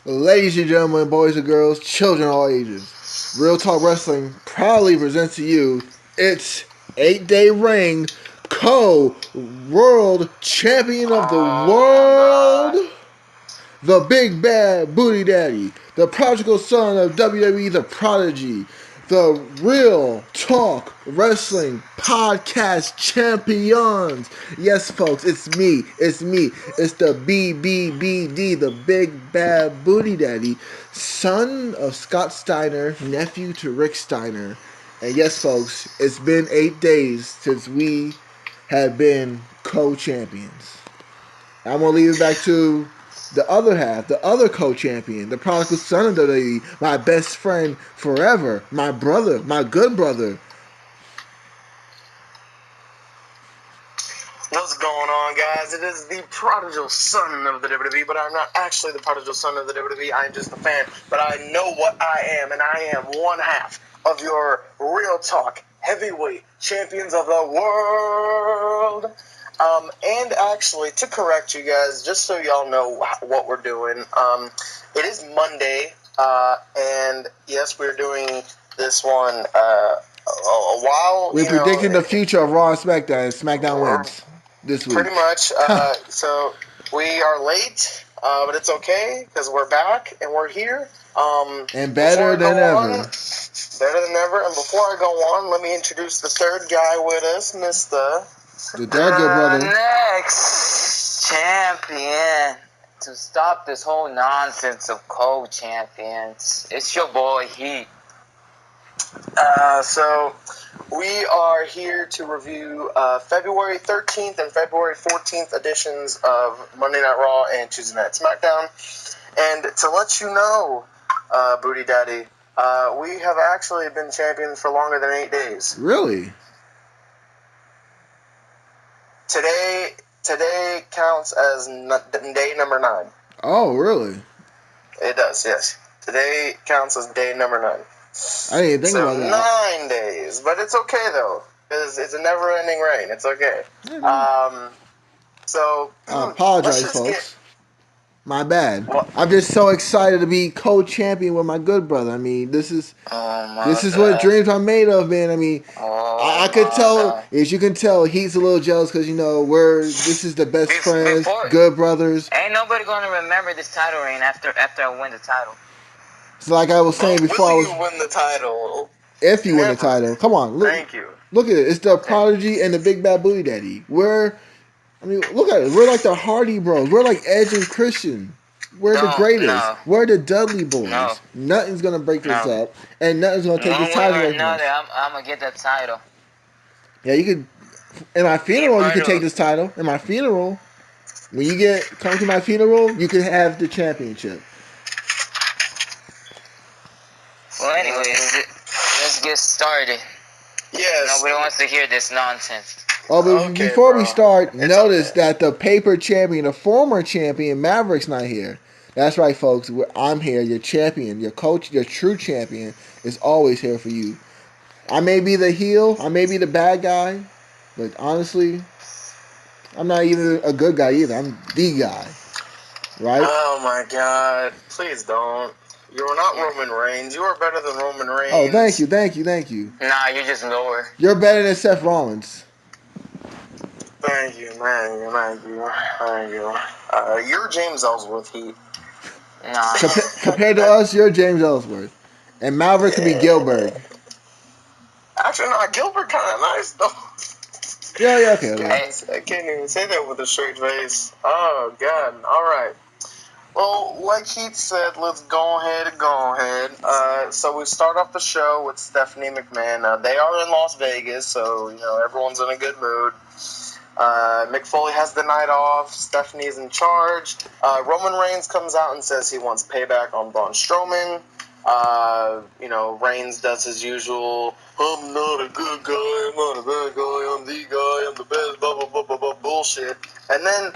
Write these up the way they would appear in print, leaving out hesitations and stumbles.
Ladies and gentlemen, boys and girls, children of all ages, Real Talk Wrestling proudly presents to you its 8-day reign co-world champion of the Oh world, the Big Bad Booty Daddy, the prodigal son of WWE, the Prodigy, the Real Talk Wrestling Podcast Champions. Yes, folks, it's me. It's me. It's the BBBD, the Big Bad Booty Daddy, son of Scott Steiner, nephew to Rick Steiner. And yes, folks, it's been 8 days since we have been co-champions. I'm gonna leave it back to the other half, the other co-champion, the prodigal son of WWE, my best friend forever, my brother, my good brother. What's going on, guys? It is the prodigal son of the WWE, but I'm not actually the prodigal son of the WWE. I'm just a fan, but I know what I am, and I am one half of your Real Talk Heavyweight Champions of the World. And actually, to correct you guys, just so y'all know what we're doing, it is Monday, and yes, we're doing this one a while. We're predicting the future of Raw and SmackDown, and SmackDown wins this week. Pretty much. So we are late, but it's okay because we're back and we're here. And better than ever. Better than ever. And before I go on, let me introduce the third guy with us, Mr. The third good brother. Next champion to stop this whole nonsense of co-champions. It's your boy Heat. So we are here to review February 13th and February 14th editions of Monday Night Raw and Tuesday Night SmackDown. And to let you know, Booty Daddy, we have actually been champions for longer than 8 days. Really? Today counts as day number 9. Oh, really? It does, yes. Today counts as day number 9. I didn't even think about that. 9 days, but it's okay though, because it's a never-ending reign. It's okay. So I apologize, folks. Get... My bad. What? I'm just so excited to be co-champion with my good brother. I mean, this is what dreams are made of, man. I mean, I could tell, as you can tell, he's a little jealous because this is the best friends, good brothers. Ain't nobody gonna remember this title reign after I win the title. So like I was saying before, will you win the title? If you win the title, come on, look. Thank you. Look at it. It's the Prodigy and the Big Bad Booty Daddy. Look at it. We're like the Hardy Bros. We're like Edge and Christian. We're the greatest. No. We're the Dudley Boys. No. Nothing's gonna break this up, and nothing's gonna take this title away from us. I'm gonna get that title. Yeah, you could. In my funeral, you could take this title. In my funeral, when you come to my funeral, you can have the championship. Well, anyways, let's get started. Yes. Nobody wants to hear this nonsense. Oh, but before we start, notice that the paper champion, the former champion, Maverick's not here. That's right, folks. I'm here. Your champion, your coach, your true champion is always here for you. I may be the heel, I may be the bad guy, but honestly, I'm not even a good guy either. I'm the guy. Right? Oh, my God. Please don't. You are not Roman Reigns. You are better than Roman Reigns. Oh, thank you. Nah, you're just lower. You're better than Seth Rollins. Thank you. You're James Ellsworth, Heat. Nah. Compared to us, you're James Ellsworth. And Maverick could be Gilbert. Actually, no, Gilbert kind of nice, though. Yeah, okay. I can't even say that with a straight face. Oh, God. All right. Well, like Heath said, let's go ahead. So we start off the show with Stephanie McMahon. They are in Las Vegas, so everyone's in a good mood. Mick Foley has the night off. Stephanie is in charge. Roman Reigns comes out and says he wants payback on Braun Strowman. Reigns does his usual, I'm not a good guy, I'm not a bad guy, I'm the guy, I'm the best, blah, blah, blah, blah, blah, bullshit. And then,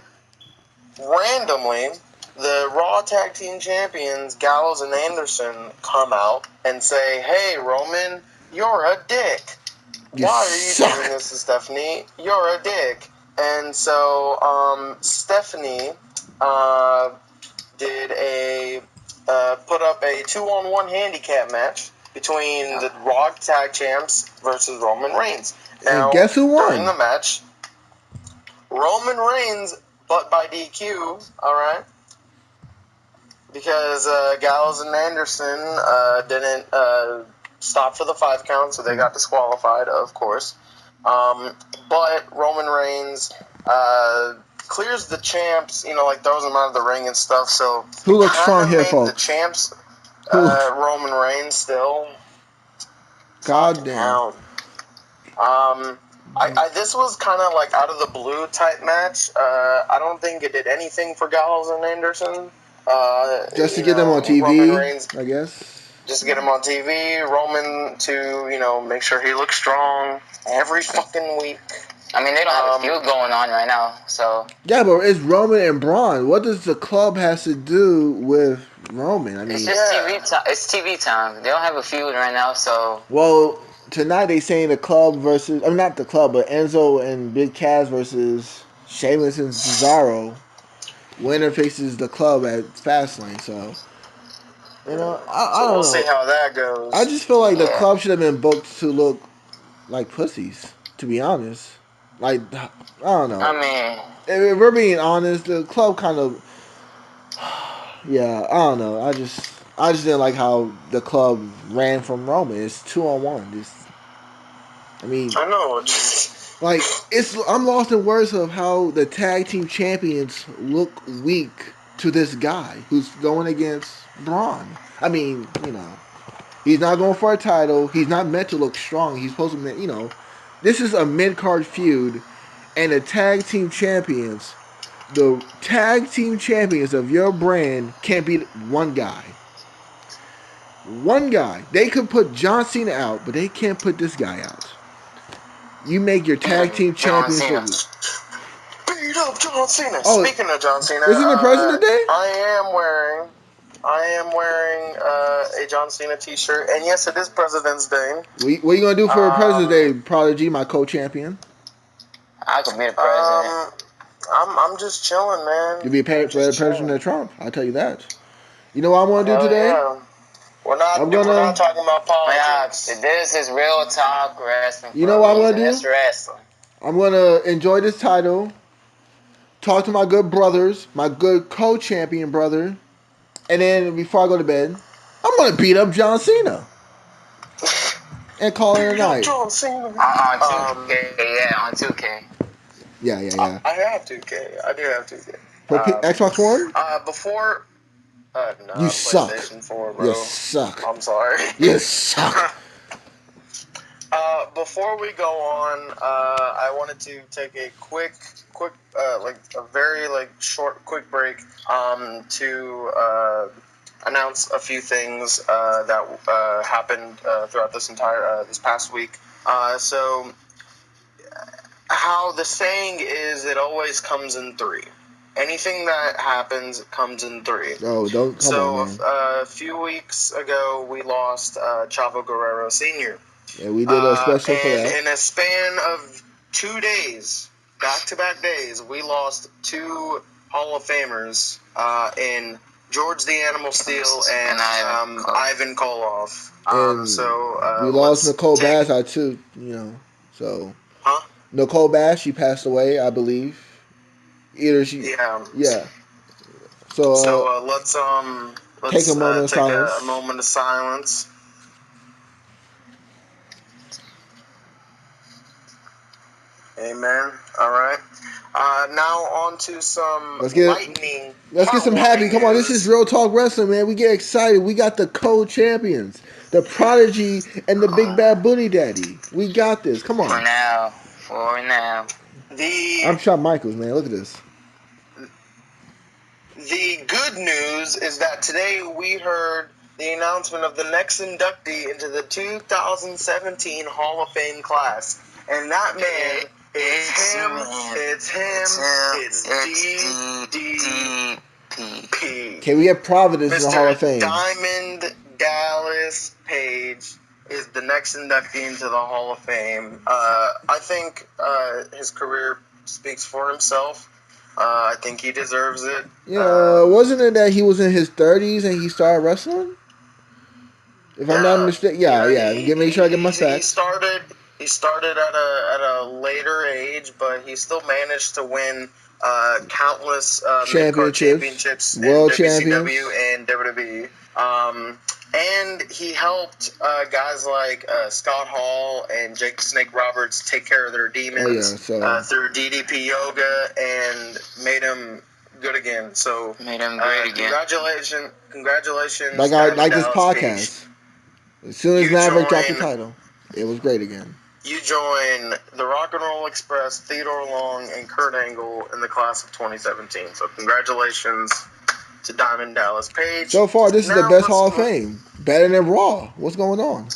randomly, the Raw Tag Team Champions, Gallows and Anderson, come out and say, hey, Roman, you're a dick. Why are you doing this to Stephanie? You're a dick. And so, Stephanie did a put up a 2-on-1 handicap match between the Raw Tag Champs versus Roman Reigns. Now, And guess who won? during the match, Roman Reigns, but by DQ, alright? Because Gallows and Anderson didn't stop for the 5 count, so they got disqualified, of course. But Roman Reigns clears the champs, like throws them out of the ring and stuff. So Who looks strong here, made folks? the champs Who? Roman Reigns still. God damn. This was kind of like out of the blue type match. I don't think it did anything for Gallows and Anderson. Just to get them on Roman TV, Reigns, I guess. just to get him on TV. Roman to, make sure he looks strong every fucking week. I mean, they don't have a feud going on right now, so. Yeah, but it's Roman and Braun. What does the club has to do with Roman? I mean, It's just TV time. It's TV time. They don't have a feud right now, so. Well, tonight they saying the club versus, not the club, but Enzo and Big Cass versus Sheamus and Cesaro. Winner faces the club at Fastlane, so. I don't know. We'll see how that goes. I just feel like the club should have been booked to look like pussies, to be honest. Like, I don't know. I mean, if we're being honest, the club kind of, yeah, I don't know. I just didn't like how the club ran from Roman. It's 2-on-1. I know. Like, I'm lost in words of how the tag team champions look weak to this guy who's going against Braun. I mean, he's not going for a title. He's not meant to look strong. He's supposed to, this is a mid-card feud, and the tag team champions of your brand can't beat one guy. One guy. They could put John Cena out, but they can't put this guy out. You make your tag team champions beat up John Cena. Oh, speaking of John Cena, isn't it President Day? I am wearing a John Cena t-shirt, and yes, it is President's Day. What are you gonna do for President's Day, Prodigy, my co-champion? I could be the president. I'm just chilling, man. You'll be President of Trump. I'll tell you that. You know what I want to do today? Yeah. We're not talking about politics. Yeah, this is real talk wrestling. You know what I'm gonna do? It's wrestling. I'm gonna enjoy this title. Talk to my good brothers, my good co-champion brother, and then before I go to bed, I'm gonna beat up John Cena and call it a night. John Cena. On 2K, on 2K. Yeah. I have 2K. I do have 2K. For Xbox One? Before. No, you suck. PlayStation 4, bro. You suck. I'm sorry. You suck. Before we go on, I wanted to take a quick, like a very short, quick break, to announce a few things that happened throughout this past week. So, how the saying is, it always comes in 3. Anything that happens comes in 3. Oh, don't come on, man. A few weeks ago, we lost Chavo Guerrero Sr. Yeah, we did a special for that. In a span of 2 days, back-to-back days, we lost 2 Hall of Famers in George the Animal Steel and Ivan Koloff. We lost Nicole Bass out too, so. Huh? Nicole Bass, she passed away, I believe. Either she. Yeah. So let's take a moment of silence. A moment of silence. Amen. All right. Now on to some lightning. Let's get some happy. Come on, this is Real Talk Wrestling, man. We get excited. We got the co-champions, the Prodigy and the Big Bad Booty Daddy. We got this. Come on. For now. I'm Shawn Michaels, man. Look at this. The good news is that today we heard the announcement of the next inductee into the 2017 Hall of Fame class. And that man is him. It's DDP. Can we get Providence in the Hall of Fame? Diamond Dallas Page is the next inductee into the Hall of Fame. I think his career speaks for himself. I think he deserves it. Yeah, wasn't it that he was in his 30s and he started wrestling? If I'm not Yeah, mistaken, you yeah, know, yeah. Make sure I get my he facts. started at a later age, but he still managed to win countless mid card Championships, championships in world WCW champions. and WWE. And he helped guys like Scott Hall and Jake the Snake Roberts take care of their Oh yeah, demons so through DDP yoga and made them good again. So Made him great again. congratulations, like Diamond this Dallas Page. podcast. As soon as You Maverick dropped the join title, it was great again. You join the Rock and Roll Express, Theodore Long, and Kurt Angle in the class of 2017. So congratulations to Diamond Dallas Page. So far, this is the Now best let's Hall of Fame. Better than Raw. What's going on?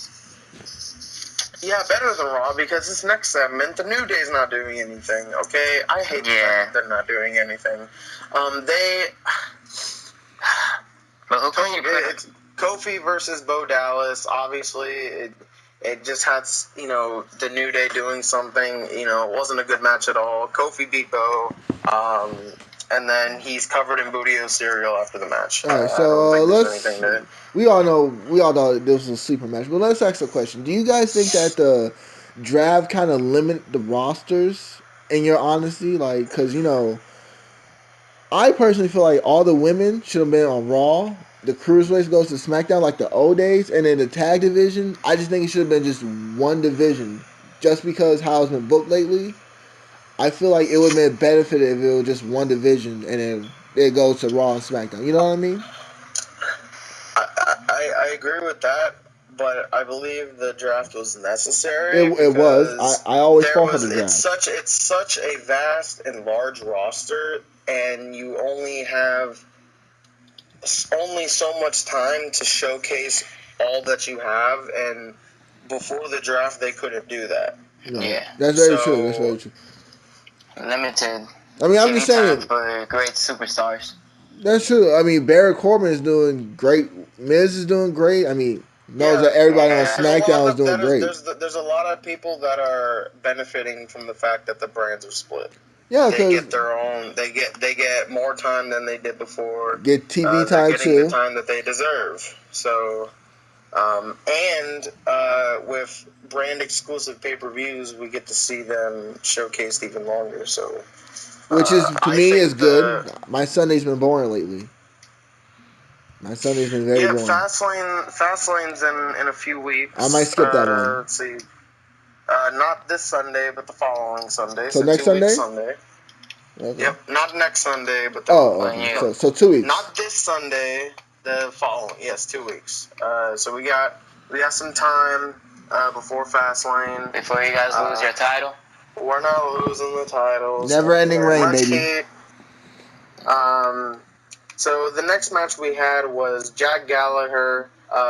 Yeah, better than Raw because this next segment, the New Day's not doing anything. Okay, I hate the fact that they're not doing anything. But look what you put. It's Kofi versus Bo Dallas. Obviously, it just had the New Day doing something. It wasn't a good match at all. Kofi beat Bo, and then he's covered in Booty-O cereal after the match. All right, I don't so think there's let's. anything to. We all know this was a sleeper match, but let's ask a question. Do you guys think that the draft kind of limit the rosters? In your honesty, like, because I personally feel like all the women should have been on Raw. The cruiserweights goes to SmackDown like the old days, and then the tag division. I just think it should have been just one division, just because how it's been booked lately. I feel like it would have been benefited if it was just one division, and then it goes to Raw and SmackDown. You know what I mean? I agree with that, but I believe the draft was necessary. It was. I always fall for the It's draft. such a vast and large roster, and you only have only so much time to showcase all that you have, and before the draft they couldn't do that. Right. Yeah. That's very true. That's very true. Limited I mean, I'm TV just time saying. for great superstars. That's true. I mean, Barry Corbin is doing great. Miz is doing great. I mean, knows that everybody on there's a lot SmackDown is of doing great. there's a lot of people that are benefiting from the fact that the brands are split. Yeah, They because get their own. They get more time than they did before. get TV They're time getting the too. time that they deserve. So, and with brand exclusive pay-per-views, we get to see them showcased even longer. So, Which is to me is good. The, My Sunday's been boring lately. My Sunday's been very boring. Fastlane's in a few weeks. I might skip that one. Let's see. Not this Sunday, but the following Sunday. So next 2 weeks Sunday? Okay. Yep, not next Sunday, but the okay. So 2 weeks. Not this Sunday, the following. Yes, 2 weeks. So we got some time before Fastlane. Before you guys lose your title. We're not losing the titles. Never ending reign, baby. So the next match we had was Jack Gallagher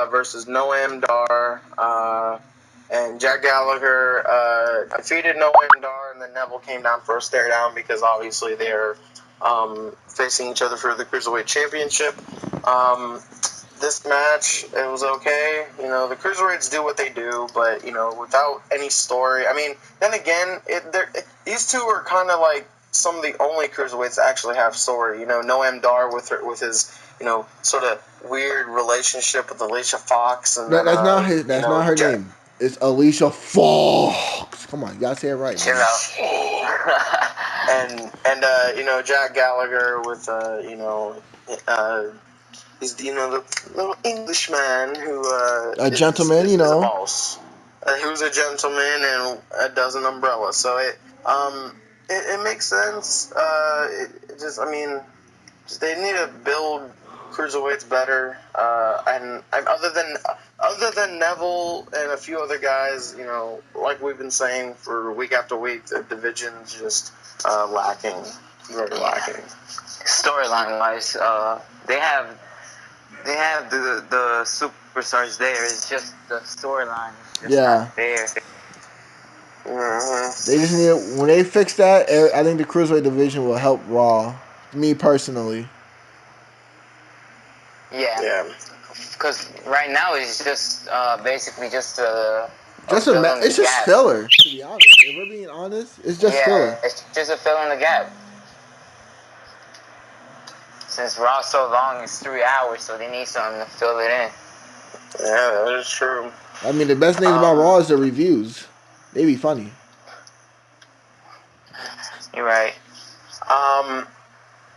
versus Noam Dar. And Jack Gallagher defeated Noam Dar, and then Neville came down for a stare down because obviously they're facing each other for the Cruiserweight Championship. This match, it was okay. The Cruiserweights do what they do, but, without any story. I mean, then again, these two are kind of like some of the only Cruiserweights that actually have story. Noam Dar with his, sort of weird relationship with Alicia Fox. And that's not her name. It's Alicia Fox. Come on, you gotta say it right. Chill out. and Jack Gallagher with he's the little Englishman who a gentleman, is a boss. Who's a gentleman and does an umbrella. So it makes sense. They need to build cruiserweights better. And other than Neville and a few other guys, like we've been saying for week after week, the division's just lacking, very lacking. Storyline wise, they have the superstars there. It's just the storyline is just not there. Mm-hmm. They just need when they fix that. I think the cruiserweight division will help Raw. Me personally. Yeah. Because right now it's just basically just it's just filler. To be honest, if we're being honest, it's just filler. It's just a fill in the gap. Since Raw's so long, it's 3 hours, so they need something to fill it in. Yeah, that is true. I mean, the best thing about Raw is the reviews. They be funny. You're right.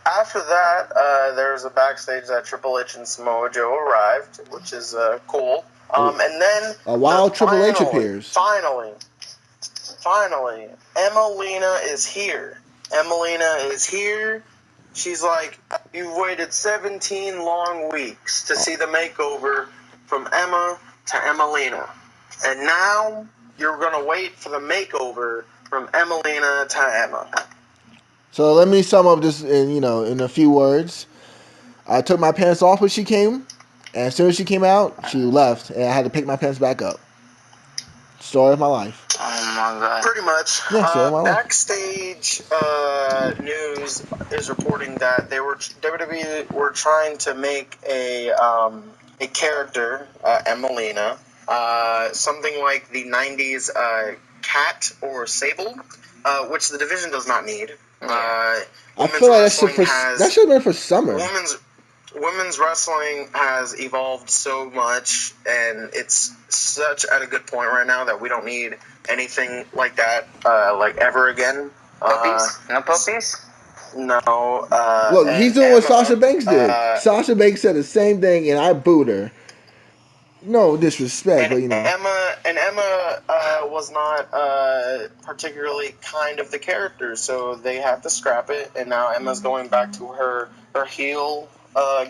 After that, there's a backstage that Triple H and Samoa Joe arrived, which is cool. And then A wild Triple H appears. Finally, Emelina is here. Emelina is here. She's like, you've waited 17 long weeks to see the makeover from Emma to Emelina. And now you're going to wait for the makeover from Emelina to Emma. So let me sum up this in a few words. I took my pants off when she came, and as soon as she came out, she left, and I had to pick my pants back up. Story of my life. Oh my god. Pretty much. Yeah, story of my life. Backstage news is reporting that WWE were trying to make a character, Emelina, something like the 90s Cat or Sable, which the division does not need. I feel like that should have been for summer. Women's wrestling has evolved so much, and it's such at a good point right now that we don't need anything like that, like ever again. Puppies? No puppies? No. Look, he's doing what Sasha Banks did. Sasha Banks said the same thing, and I booed her. No disrespect, but Emma was not particularly kind of the character, so they had to scrap it, and now Emma's going back to her heel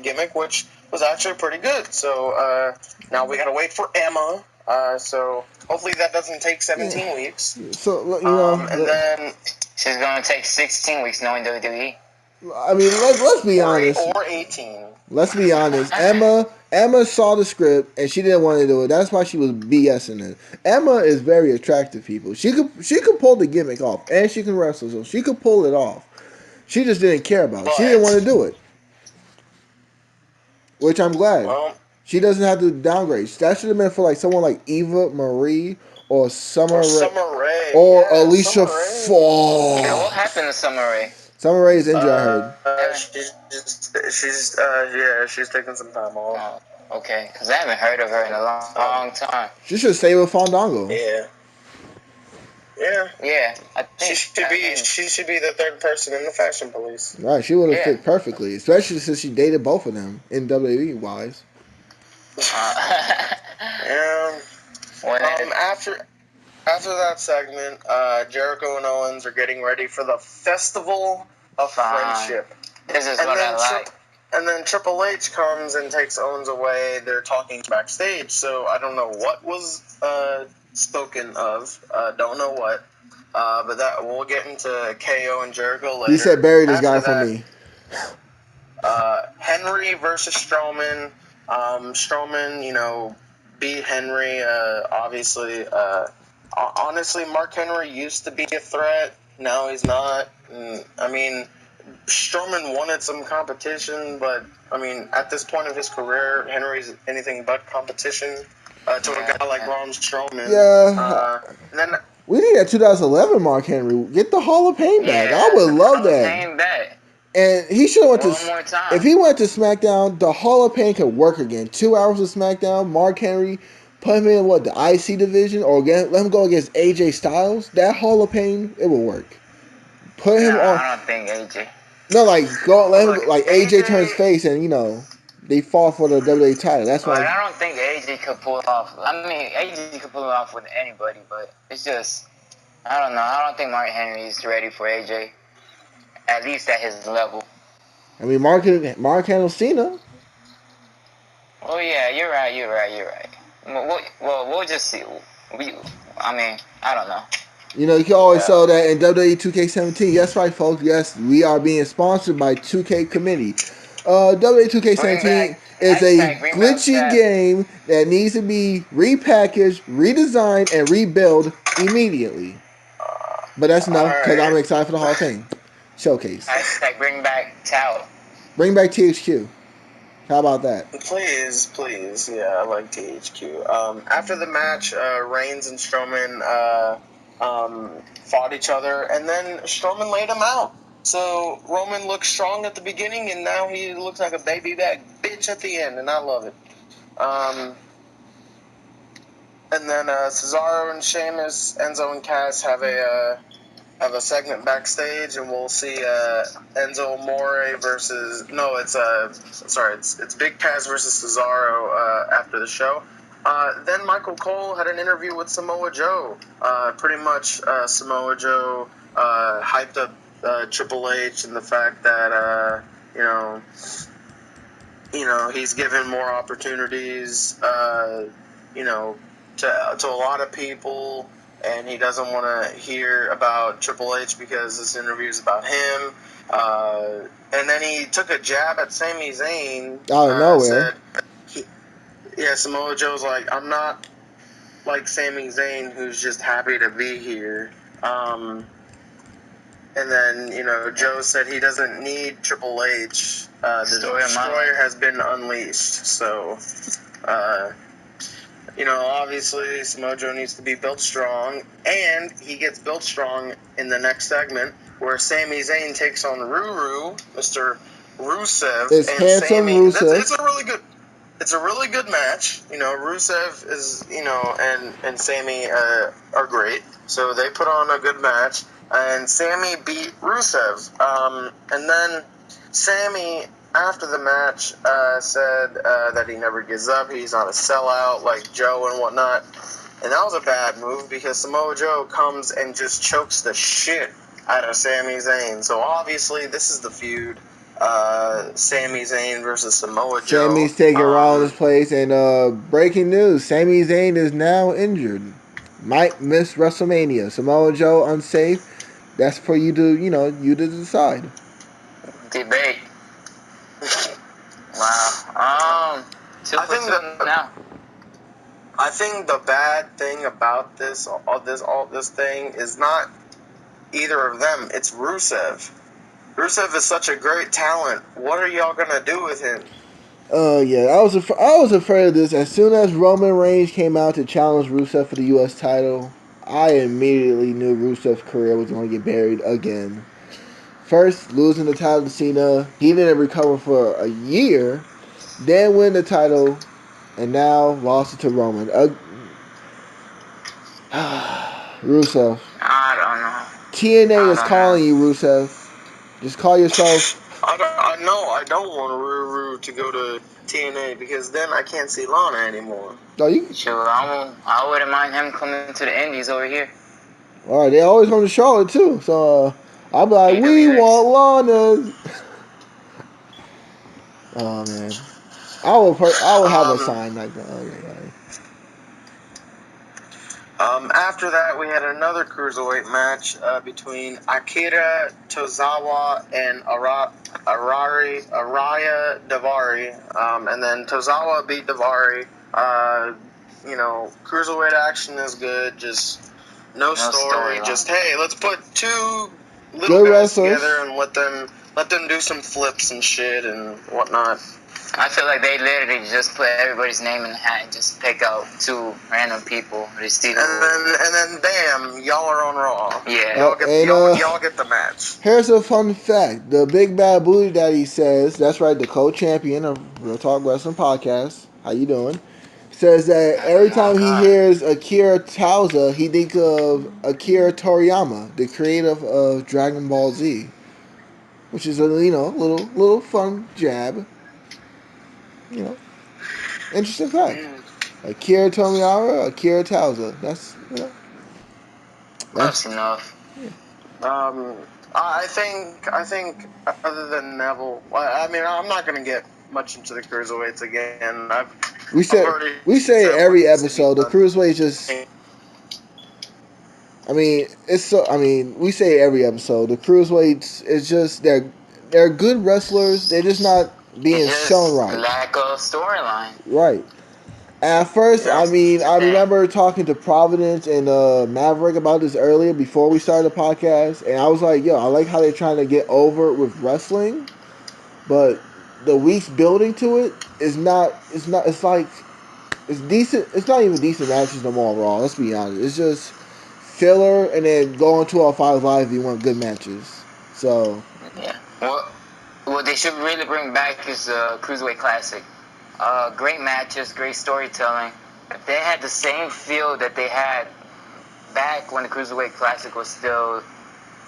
gimmick, which was actually pretty good. So now we gotta wait for Emma. So hopefully that doesn't take 17 weeks. So and then she's gonna take 16 weeks knowing WWE. I mean, let's be honest. Or 18. Let's be honest. Emma saw the script and she didn't want to do it. That's why she was BSing it. Emma is very attractive, people. She could pull the gimmick off, and she can wrestle, so she could pull it off. She just didn't care about it. She didn't want to do it, which I'm glad. Well, she doesn't have to downgrade. That should have been for like someone like Eva Marie or Summer Rae or Alicia Fox. Yeah, what happened to Summer Rae? Summer Rae is injured, I heard. She's taking some time off. Oh, okay, because I haven't heard of her in a long time. She should stay with Fandango. Yeah. I think she should be the third person in the Fashion Police. Right, she would have fit perfectly, especially since she dated both of them in WWE wise. After that segment, Jericho and Owens are getting ready for the Festival of Friendship. This is what I like. And then Triple H comes and takes Owens away. They're talking backstage, so I don't know what was spoken of. Don't know what. But that we'll get into KO and Jericho later. He said, "Bury this guy for me." Henry versus Strowman. Strowman, beat Henry. Obviously, honestly, Mark Henry used to be a threat. Now he's not. I mean, Strowman wanted some competition, but I mean, at this point of his career, Henry's anything but competition to a guy like Braun Strowman. Yeah. And then we need that 2011 Mark Henry. Get the Hall of Pain back. I would love that. Back. And he should have went One more time. If he went to SmackDown, the Hall of Pain could work again. 2 hours of SmackDown, Mark Henry, put him in the IC division, or let him go against AJ Styles. That Hall of Pain, it will work. Put him on. I don't think AJ. No, let him AJ turns face, and they fall for the WWE title. That's why. I don't think AJ could pull it off. I mean, AJ could pull it off with anybody, but it's just, I don't know. I don't think Mark Henry is ready for AJ. At least at his level. I mean, Mark handles Cena. Oh yeah, you're right. Well, we'll just see. I don't know. You can always sell that in WWE 2K17. That's right, folks. Yes, we are being sponsored by 2K Committee. WWE 2K17 is a glitchy game that needs to be repackaged, redesigned, and rebuilt immediately. But that's enough, because I'm excited for the Hall of Fame showcase. Hashtag bring back Tower. Bring back THQ. How about that? Please. Yeah, I like THQ. After the match, Reigns and Strowman fought each other, and then Strowman laid him out. So Roman looked strong at the beginning, and now he looks like a baby back bitch at the end, and I love it. And then Cesaro and Sheamus, Enzo and Cass have a segment backstage, and we'll see Enzo Amore versus it's Big Cass versus Cesaro after the show. Then Michael Cole had an interview with Samoa Joe. Pretty much Samoa Joe hyped up Triple H and the fact that he's given more opportunities to a lot of people, and he doesn't want to hear about Triple H because this interview is about him. And then he took a jab at Sami Zayn. Out of nowhere. Samoa Joe's like, I'm not like Sami Zayn, who's just happy to be here. And then, Joe said he doesn't need Triple H. The Destroyer has been unleashed. So, obviously Samoa Joe needs to be built strong, and he gets built strong in the next segment where Sami Zayn takes on Mr. Rusev. It's and handsome Sami, Rusev. It's a really good match. Rusev is, and Sami are great. So they put on a good match, and Sami beat Rusev. And then Sami, after the match, said that he never gives up. He's not a sellout like Joe and whatnot. And that was a bad move because Samoa Joe comes and just chokes the shit out of Sami Zayn. So obviously this is the feud. Sami Zayn versus Samoa Joe. Sami's taking Rollins' place, and breaking news: Sami Zayn is now injured, might miss WrestleMania. Samoa Joe unsafe. That's for you to decide. Debate. Wow. I think the bad thing about this thing is not either of them. It's Rusev. Rusev is such a great talent. What are y'all gonna do with him? Yeah, I was afraid of this. As soon as Roman Reigns came out to challenge Rusev for the U.S. title, I immediately knew Rusev's career was going to get buried again. First, losing the title to Cena, he didn't recover for a year, then win the title, and now lost it to Roman. Rusev. I don't know. TNA is calling you, Rusev. Just call yourself. I don't want Ruru to go to TNA because then I can't see Lana anymore. Oh, you? Sure, I wouldn't mind him coming to the Indies over here. All right, they always come to Charlotte too. So I'll be like, we want Lana. Oh man, I will have a sign like that. After that, we had another cruiserweight match between Akira Tozawa and Araya Davari, and then Tozawa beat Davari. Cruiserweight action is good, just no story. Just hey, let's put two little guys together and let them do some flips and shit and whatnot. I feel like they literally just put everybody's name in the hat and just pick out two random people. And then bam, y'all are on Raw. Yeah. Y'all get the match. Here's a fun fact. The Big Bad Booty Daddy says, that's right, the co-champion of Real Talk Wrestling Podcast. How you doing? Says that every time he hears Akira Tozawa, he thinks of Akira Toriyama, the creator of Dragon Ball Z. Which is a little fun jab. Interesting fact. Akira Toriyama, Akira Tozawa. That's enough. Yeah. I think other than Neville, I'm not gonna get much into the cruiserweights again. We say every episode the cruiserweights just. we say every episode the cruiserweights is just they're good wrestlers. They're just not being shown right. Lack of storyline. Right. At first, I remember talking to Providence and Maverick about this earlier before we started the podcast, and I was like, "Yo, I like how they're trying to get over with wrestling, but the weeks building to it is not. It's like it's decent. It's not even decent matches no more. Raw. Let's be honest. It's just filler, and then go on 205 Live if you want good matches. So What they should really bring back is the Cruiserweight Classic. Great matches, great storytelling. If they had the same feel that they had back when the Cruiserweight Classic was still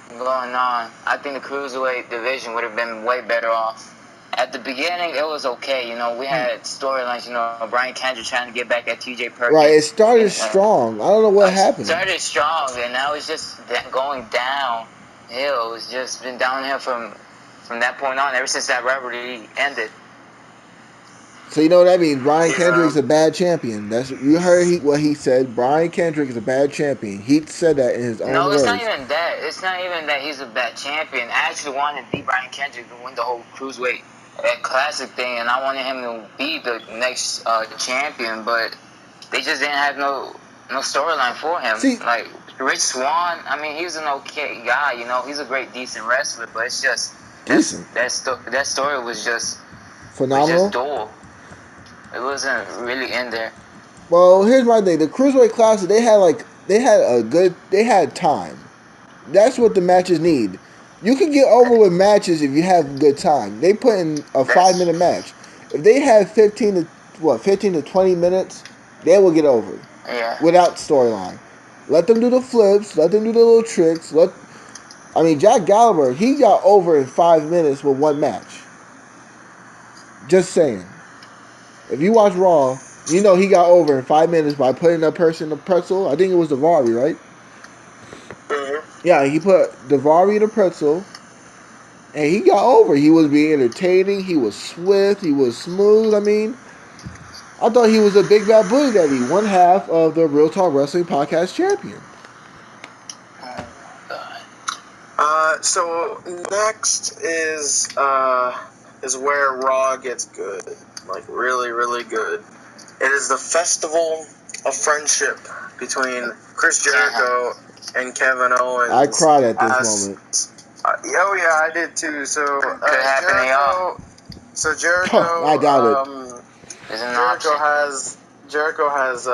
going on, I think the Cruiserweight division would have been way better off. At the beginning, it was okay. We had storylines. Brian Kendrick trying to get back at T.J. Perkins. Right, it started strong. I don't know what happened. It started strong, and now it's just going downhill. It's just been downhill from that point on, ever since that rivalry ended. So you know what that means? Brian Kendrick's a bad champion. You heard what he said. Brian Kendrick is a bad champion. He said that in his own words. No, it's not even that. It's not even that he's a bad champion. I actually wanted Brian Kendrick to win the whole Cruiserweight Classic thing, and I wanted him to be the next champion, but they just didn't have no storyline for him. See, like Rich Swann, I mean, he's an okay guy. He's a great, decent wrestler, but it's just that story was just phenomenal. Was just dull. It wasn't really in there. Well, here's my thing: the Cruiserweight Classic, they had time. That's what the matches need. You can get over with matches if you have good time. They put in a 5-minute match. If they have 15 to 20 minutes, they will get over. Yeah. Without storyline. Let them do the flips. Let them do the little tricks. Jack Gallagher, he got over in 5 minutes with one match. Just saying. If you watch Raw, he got over in 5 minutes by putting that person in the pretzel. I think it was Daivari, right? Mm-hmm. Yeah, he put Daivari in the pretzel, and he got over. He was being entertaining. He was swift. He was smooth. I thought he was a big bad bully daddy, one half of the Real Talk Wrestling Podcast champion. So next is where Raw gets good, like really, really good. It is the Festival of Friendship between Chris Jericho and Kevin Owens. I cried at this moment. I did too. So Jericho. I doubt it. Jericho has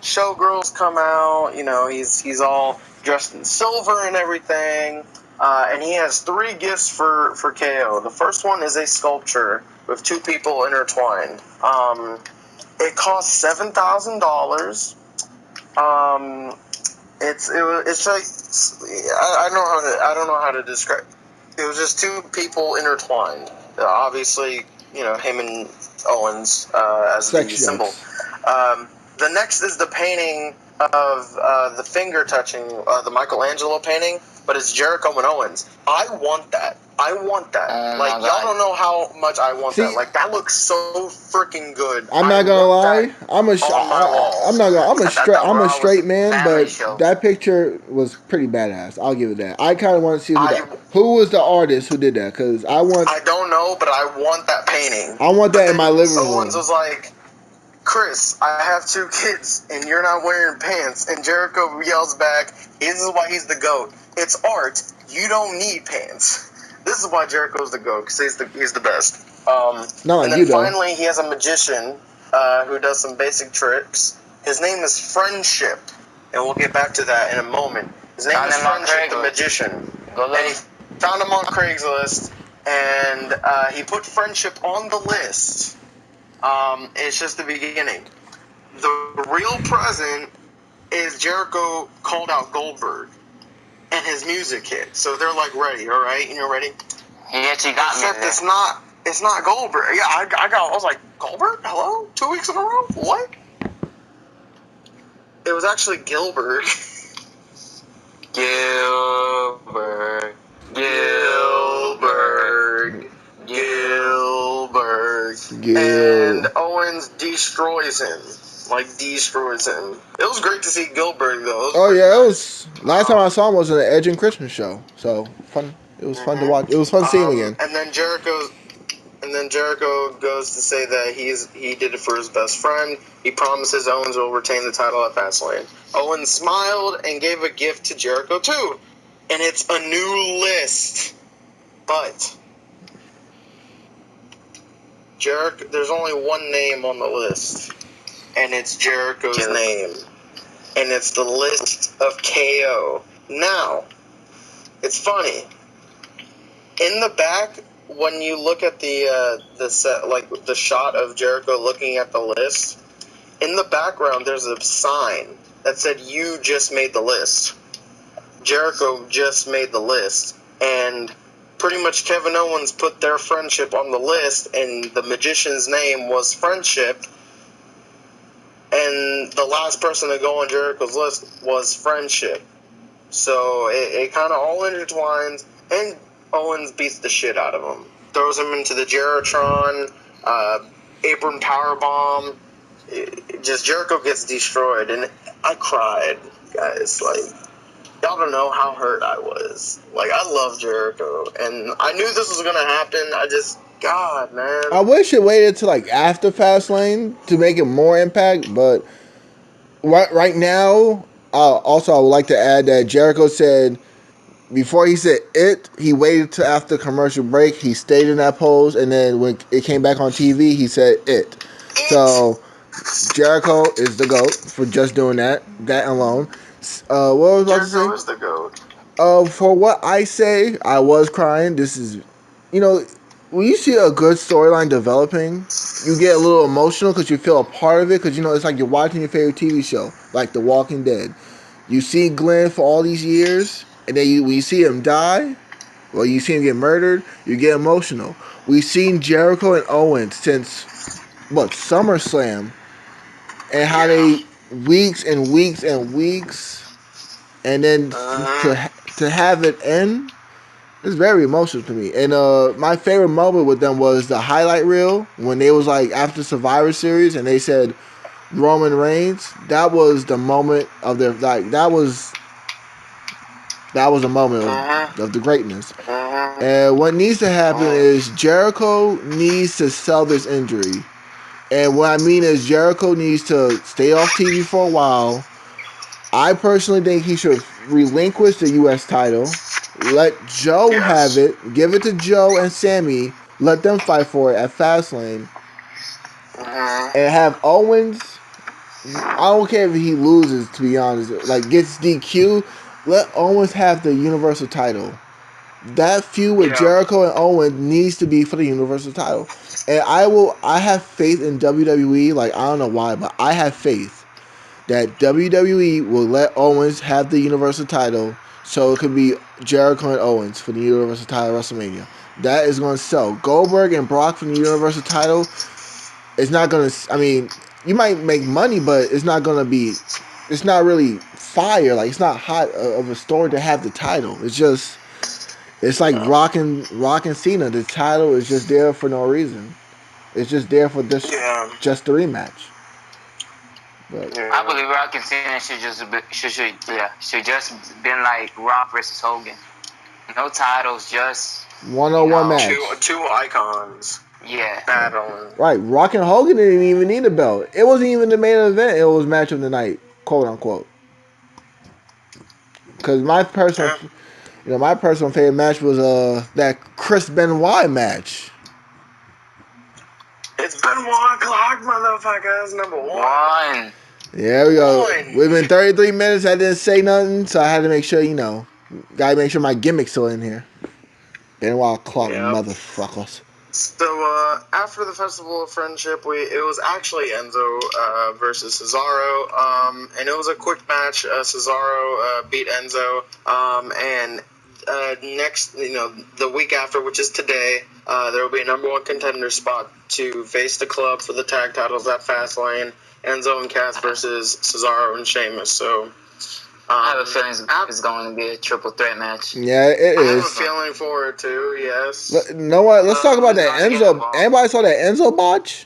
showgirls come out. He's all dressed in silver and everything. And he has 3 gifts for KO. The first one is a sculpture with 2 people intertwined. It costs $7,000. It's like I don't know how to describe. It was just 2 people intertwined. Obviously, him and Owens as the symbol. The next is the painting of the finger touching, the Michelangelo painting, but it's Jericho and Owens. I want that. Y'all don't know how much I want that. Like, that looks so freaking good. I'm not gonna lie. I'm a straight man, but that picture was pretty badass. I'll give it that. I kind of want to see who was the artist who did that, because I don't know, but I want that painting. I want that in my living room. Owens was like, Chris, I have 2 kids, and you're not wearing pants. And Jericho yells back, this is why he's the GOAT. It's art. You don't need pants. This is why Jericho's the GOAT, because he's the best. Finally, he has a magician who does some basic tricks. His name is Friendship, and we'll get back to that in a moment. His name is Friendship, the magician. And he found him on Craigslist, and he put Friendship on the list. It's just the beginning. The real present is Jericho called out Goldberg, and his music hit. So they're like, ready, all right? And you're ready? He actually got me. Except it's not Goldberg. Yeah, I was like, Goldberg? Hello? 2 weeks in a row? What? It was actually Gilbert. Gilbert. And Owens destroys him. It was great to see Gilbert, though. It was. Last time I saw him was in the Edge and Christmas show. So fun. It was fun to watch. It was fun seeing him again. And then Jericho goes to say that he did it for his best friend. He promises Owens will retain the title at Fastlane. Owens smiled and gave a gift to Jericho too, and it's a new list. But there's only one name on the list, and it's Jericho's name. And it's the list of KO. Now, it's funny. In the back, when you look at the set, like the shot of Jericho looking at the list, in the background there's a sign that said "You just made the list." Jericho just made the list, and pretty much Kevin Owens put their friendship on the list, and the magician's name was Friendship, and the last person to go on Jericho's list was Friendship. So it kind of all intertwines, and Owens beats the shit out of him. Throws him into the Jeritron, apron powerbomb. Just Jericho gets destroyed, and I cried, guys. Like, y'all don't know how hurt I was. Like, I love Jericho, and I knew this was gonna happen. God, man. I wish it waited to like after Fastlane to make it more impact, but right now, also I would like to add that Jericho said before he said it, he waited till after commercial break. He stayed in that pose, and then when it came back on TV, he said it. So Jericho is the GOAT for just doing that alone. What was I about to say? Jericho is the GOAT. For what I say, I was crying. This is, when you see a good storyline developing, you get a little emotional because you feel a part of it. Because it's like you're watching your favorite TV show, like The Walking Dead. You see Glenn for all these years, and then when you see him die, well, you see him get murdered, you get emotional. We've seen Jericho and Owens since SummerSlam, and how they weeks and weeks and weeks, and then to have it end. It's very emotional to me. And my favorite moment with them was the highlight reel when they was like after Survivor Series and they said Roman Reigns. That was the moment of their that was a moment of the greatness. And what needs to happen is Jericho needs to sell this injury. And what I mean is Jericho needs to stay off TV for a while. I personally think he should relinquish the U.S. title. Let Joe have it. Give it to Joe and Sammy. Let them fight for it at Fastlane. And have Owens. I don't care if he loses, to be honest. Like, gets DQ. Let Owens have the Universal title. That feud with Jericho and Owens needs to be for the Universal title. And I have faith in WWE. Like, I don't know why, but I have faith that WWE will let Owens have the Universal title so it could be Jericho and Owens for the Universal title at WrestleMania. That is going to sell. Goldberg and Brock for the Universal title, it's not going to, I mean, you might make money, but it's not going to be, it's not really fire. Like, it's not hot of a story to have the title. It's just, it's like Rock and Cena. The title is just there for no reason. It's just there for this, just the rematch. But I believe Rock and Cena should just been like Rock versus Hogan. No titles, just one-on-one match. Two icons. Yeah. Battling. Right. Rock and Hogan didn't even need a belt. It wasn't even the main event. It was match of the night, quote unquote. Because my personal favorite match was that Chris Benoit match. It's Benoit Clark, motherfuckers, number one. There we go. We've been 33 minutes. I didn't say nothing, so I had to make sure, gotta make sure my gimmick's still in here. Benoit Clark, motherfuckers. So after the Festival of Friendship, it was actually Enzo versus Cesaro, and it was a quick match. Cesaro beat Enzo, and next, the week after, which is today, there will be a number one contender spot to face the club for the tag titles at Fastlane. Enzo and Cass versus Cesaro and Sheamus. So I have a feeling it's going to be a triple threat match. Yeah, it is. I have a feeling for it too. Yes. You know what? Let's talk about that Enzo. Anybody saw that Enzo botch?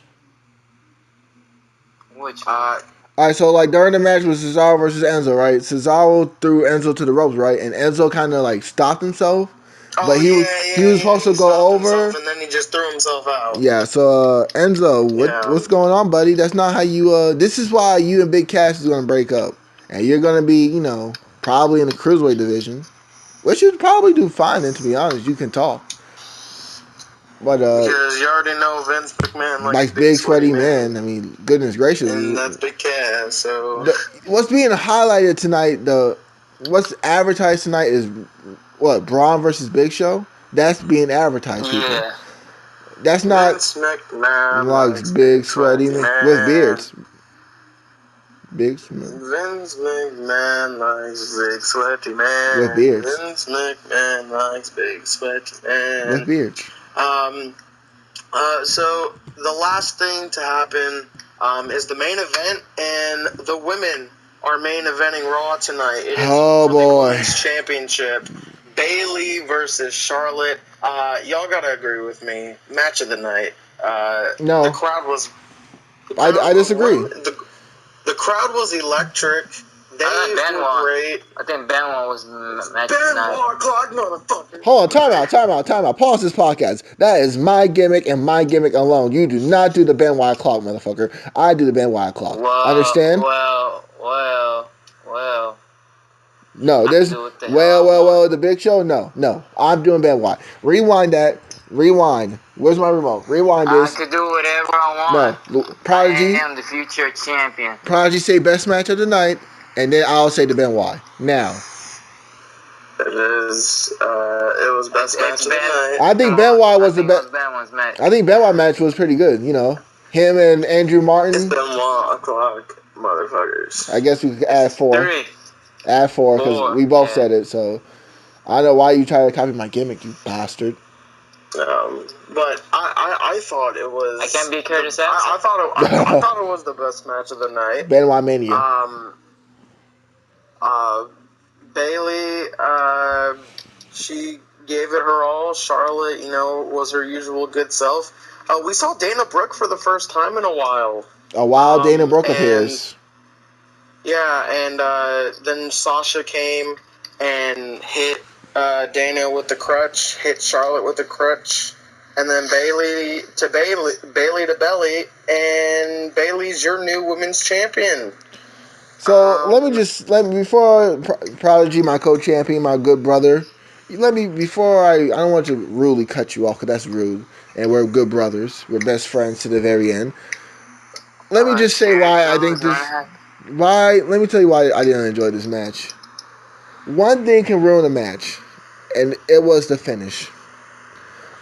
Which? All right, so like during the match with Cesaro versus Enzo, right? Cesaro threw Enzo to the ropes, right? And Enzo kind of like stopped himself. But he was supposed to go over, and then he just threw himself out. Yeah, so Enzo, what's going on, buddy? That's not how you. This is why you and Big Cass is gonna break up, and you're gonna be, probably in the cruiserweight division, which you'd probably do fine. And to be honest, you can talk. But because you already know Vince McMahon likes big sweaty man. I mean, goodness gracious, and that's Big Cass. So what's being highlighted tonight? What's advertised tonight is what, Braun versus Big Show. That's being advertised, people. Yeah. That's not Vince McMahon likes big sweaty men with beards. Big Vince McMahon likes big sweaty man. With beards. Vince McMahon likes big sweaty man. With beards. So the last thing to happen is the main event, and the women are main eventing Raw tonight. It is Oh, the boy. Women's Championship. Bayley versus Charlotte. Y'all gotta agree with me. Match of the night. No. The crowd was. I disagree. The crowd was electric. They were great. I think Benoit was match of the night. Benoit Clark, motherfucker. Hold on, time out. Pause this podcast. That is my gimmick and my gimmick alone. You do not do the Benoit clock, motherfucker. I do the Benoit clock. Understand? Well. No, there's the Big Show. No, I'm doing Benoit. Rewind that. Rewind. Where's my remote? Rewind this. I could do whatever I want. No, Prodigy. I am the future champion. Prodigy say best match of the night, and then I'll say the Benoit. Now. It was best match of the night. I think Benoit was the best. I think Benoit match was pretty good. You know, him and Andrew Martin. It's Benoit o'clock, motherfuckers. I guess we could add 4. 3. Add 4 because we both said it. So I don't know why you try to copy my gimmick, you bastard. But I thought it was. I can't be Curtis Axel. I thought it was the best match of the night. Benoit Mania. Bayley, she gave it her all. Charlotte, was her usual good self. We saw Dana Brooke for the first time in a while. Dana Brooke appears. Yeah, and then Sasha came and hit Dana with the crutch, hit Charlotte with the crutch, and then Bayley to Belly, and Bayley's your new women's champion. So let me before Prodigy, my co-champion, my good brother. I don't want to rudely cut you off because that's rude, and we're good brothers, we're best friends to the very end. Let me just say why I think this. Let me tell you why I didn't enjoy this match. One thing can ruin a match, and it was the finish.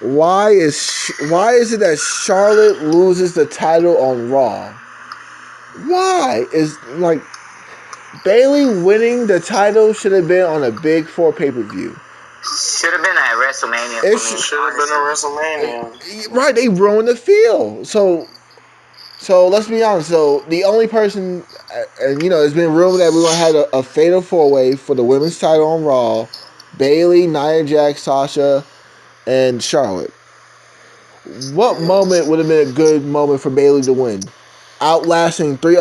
Why is it that Charlotte loses the title on Raw? Why is Bayley winning the title should have been on a Big 4 pay-per-view. Should have been at WrestleMania. It should have been at WrestleMania. Right, they ruined the feel. So let's be honest. So the only person, and it's been rumored that we're gonna have a fatal 4-way for the women's title on Raw: Bayley, Nia Jax, Sasha, and Charlotte. What moment would have been a good moment for Bayley to win? Outlasting 3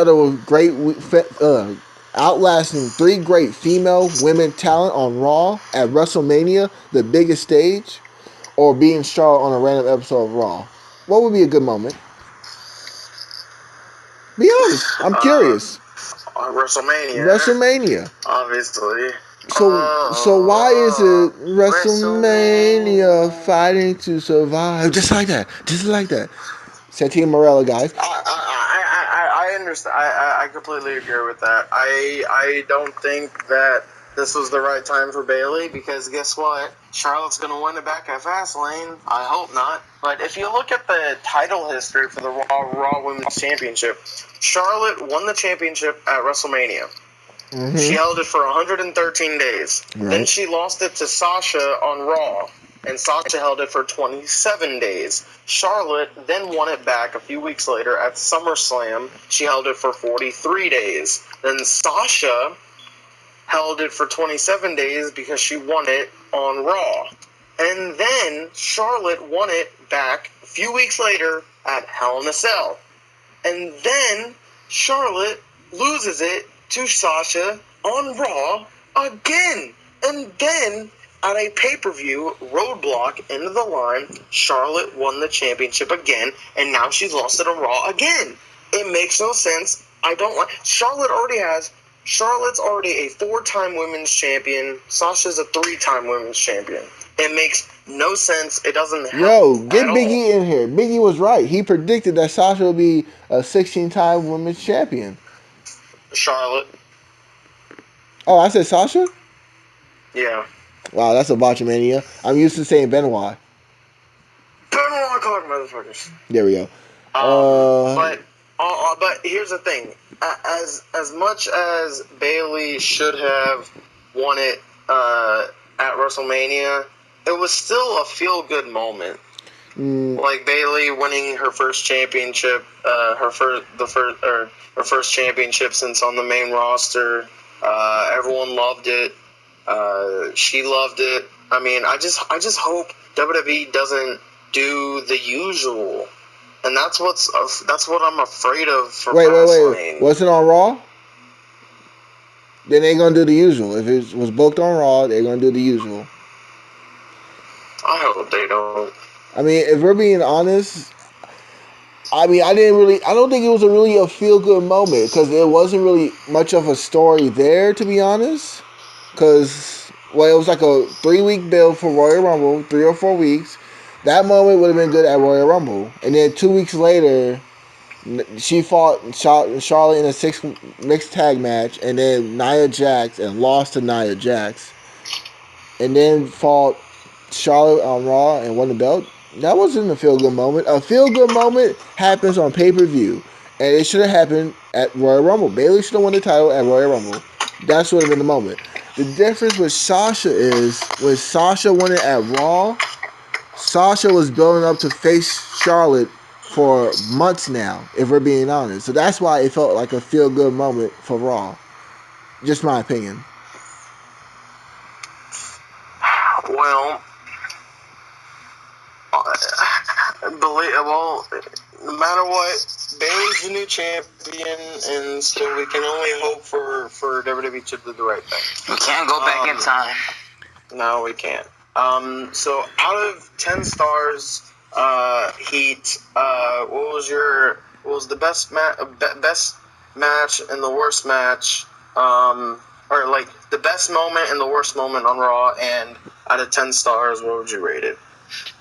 great female women talent on Raw at WrestleMania, the biggest stage, or being Charlotte on a random episode of Raw? What would be a good moment? Be honest. I'm curious. WrestleMania. Obviously. So why is it WrestleMania fighting to survive? Just like that. Santino Marella, guys. I understand. I completely agree with that. I don't think that this was the right time for Bayley because guess what? Charlotte's going to win it back at Fastlane. I hope not. But if you look at the title history for the Raw Women's Championship, Charlotte won the championship at WrestleMania. Mm-hmm. She held it for 113 days. Right. Then she lost it to Sasha on Raw, and Sasha held it for 27 days. Charlotte then won it back a few weeks later at SummerSlam. She held it for 43 days. Then Sasha held it for 27 days because she won it on Raw. And then Charlotte won it back a few weeks later at Hell in a Cell. And then Charlotte loses it to Sasha on Raw again. And then at a pay-per-view, Roadblock, end of the line, Charlotte won the championship again, and now she's lost it on Raw again. It makes no sense. I don't like... Charlotte's already a 4-time women's champion. Sasha's a 3-time women's champion. It makes no sense. It doesn't happen. Get Biggie in here. Biggie was right. He predicted that Sasha would be a 16-time women's champion. Charlotte. Oh, I said Sasha? Yeah. Wow, that's a botchamania. I'm used to saying Benoit. Benoit Clark, motherfuckers. There we go. But here's the thing: as much as Bailey should have won it at WrestleMania, it was still a feel good moment. Like Bailey winning her first championship, her first championship since on the main roster. Everyone loved it. She loved it. I mean, I just hope WWE doesn't do the usual, and that's what I'm afraid of for Fastlane. Wait. Wasn't on Raw? Then they're gonna do the usual. If it was booked on Raw, they're gonna do the usual. I hope they don't. I mean, if we're being honest, I don't think it was really a feel good moment because there wasn't really much of a story there, to be honest. Because, well, it was like a 3-week build for Royal Rumble, 3 or 4 weeks. That moment would have been good at Royal Rumble. And then 2 weeks later, she fought Charlotte in a mixed tag match, and then Nia Jax and lost to Nia Jax. And then fought Charlotte on Raw and won the belt. That wasn't a feel-good moment. A feel-good moment happens on pay-per-view. And it should have happened at Royal Rumble. Bayley should have won the title at Royal Rumble. That should have been the moment. The difference with Sasha is when Sasha won it at Raw, Sasha was building up to face Charlotte for months now, if we're being honest. So that's why it felt like a feel-good moment for Raw. Just my opinion. Well, no matter what, Bayley's the new champion, and so we can only hope for WWE to do the right thing. We can't go back in time. No, we can't. So out of 10 stars, Heat, what was the best match and the worst match, or like the best moment and the worst moment on Raw, and out of 10 stars, what would you rate it?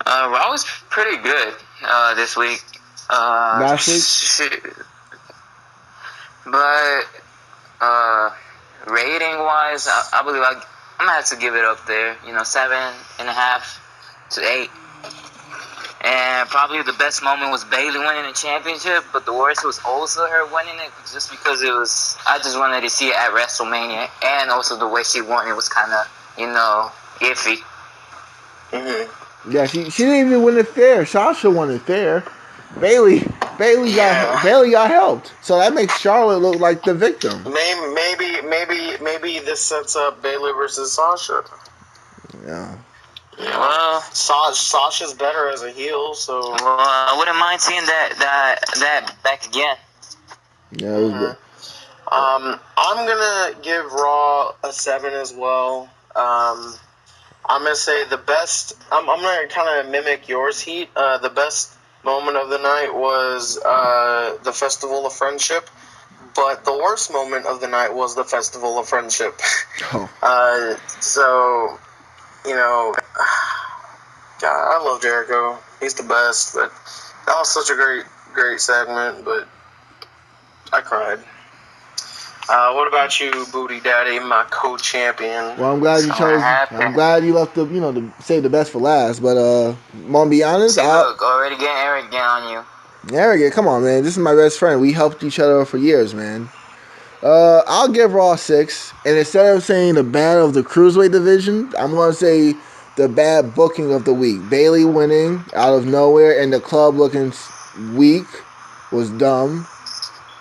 Raw was pretty good this week. Last week? But rating-wise, I believe I'm going to have to give it up there. 7.5 to 8. And probably the best moment was Bayley winning the championship, but the worst was also her winning it just because I just wanted to see it at WrestleMania, and also the way she won it was kind of, iffy. Mm-hmm. Yeah, she didn't even win it fair. Sasha won it fair. Bayley got helped, so that makes Charlotte look like the victim. Maybe this sets up Bayley versus Sasha. Yeah. Well, Sasha's better as a heel, so. Well, I wouldn't mind seeing that back again. Yeah, it was good. I'm gonna give Raw a 7 as well. I'm gonna say the best. I'm gonna kind of mimic yours, Heat. The best moment of the night was the Festival of Friendship, but the worst moment of the night was the Festival of Friendship. Oh. So, God, I love Jericho. He's the best, but that was such a great segment, but I cried. What about you, Booty Daddy, my co-champion? Well, I'm glad you chose. I'm glad you left to save the best for last. But I'm gonna be honest. Look, already getting arrogant on you. Arrogant? Come on, man. This is my best friend. We helped each other for years, man. I'll give Raw 6, and instead of saying the bad of the Cruiserweight division, I'm gonna say the bad booking of the week. Bayley winning out of nowhere, and the club looking weak was dumb.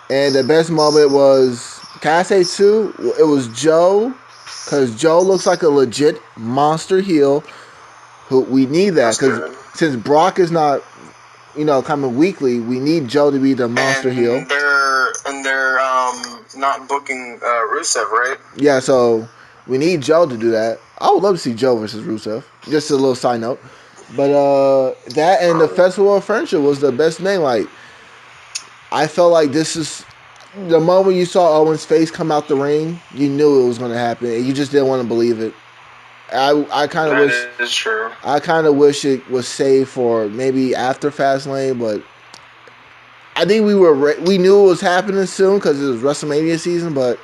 And the best moment was, can I say 2? It was Joe, because Joe looks like a legit monster heel. Who we need that, because since Brock is not, coming weekly, we need Joe to be the monster heel. They're not booking Rusev, right? Yeah, so we need Joe to do that. I would love to see Joe versus Rusev. Just a little side note. But that and the Festival of Friendship was the best thing. Like, I felt like this is the moment you saw Owen's face come out the ring, you knew it was going to happen, and you just didn't want to believe it. I kind of wish. That is true. I kind of wish it was saved for maybe after Fastlane, but I think we knew it was happening soon because it was WrestleMania season. But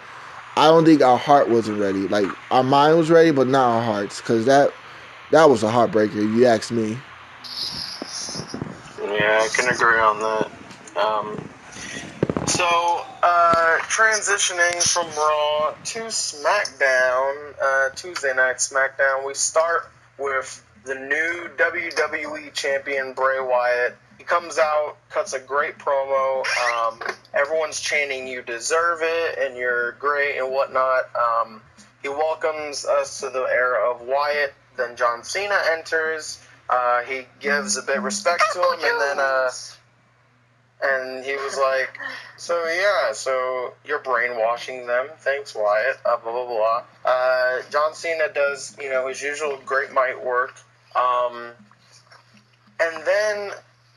I don't think our heart wasn't ready. Like our mind was ready, but not our hearts, because that was a heartbreaker. If you ask me. Yeah, I can agree on that. Transitioning from Raw to SmackDown, Tuesday night SmackDown, we start with the new WWE Champion Bray Wyatt. He comes out, cuts a great promo. Everyone's chanting, "You deserve it," and "You're great," and whatnot. He welcomes us to the era of Wyatt. Then John Cena enters. He gives a bit of respect to him, and he was like, so you're brainwashing them. Thanks, Wyatt. Blah, blah, blah. John Cena does, his usual great might work. And then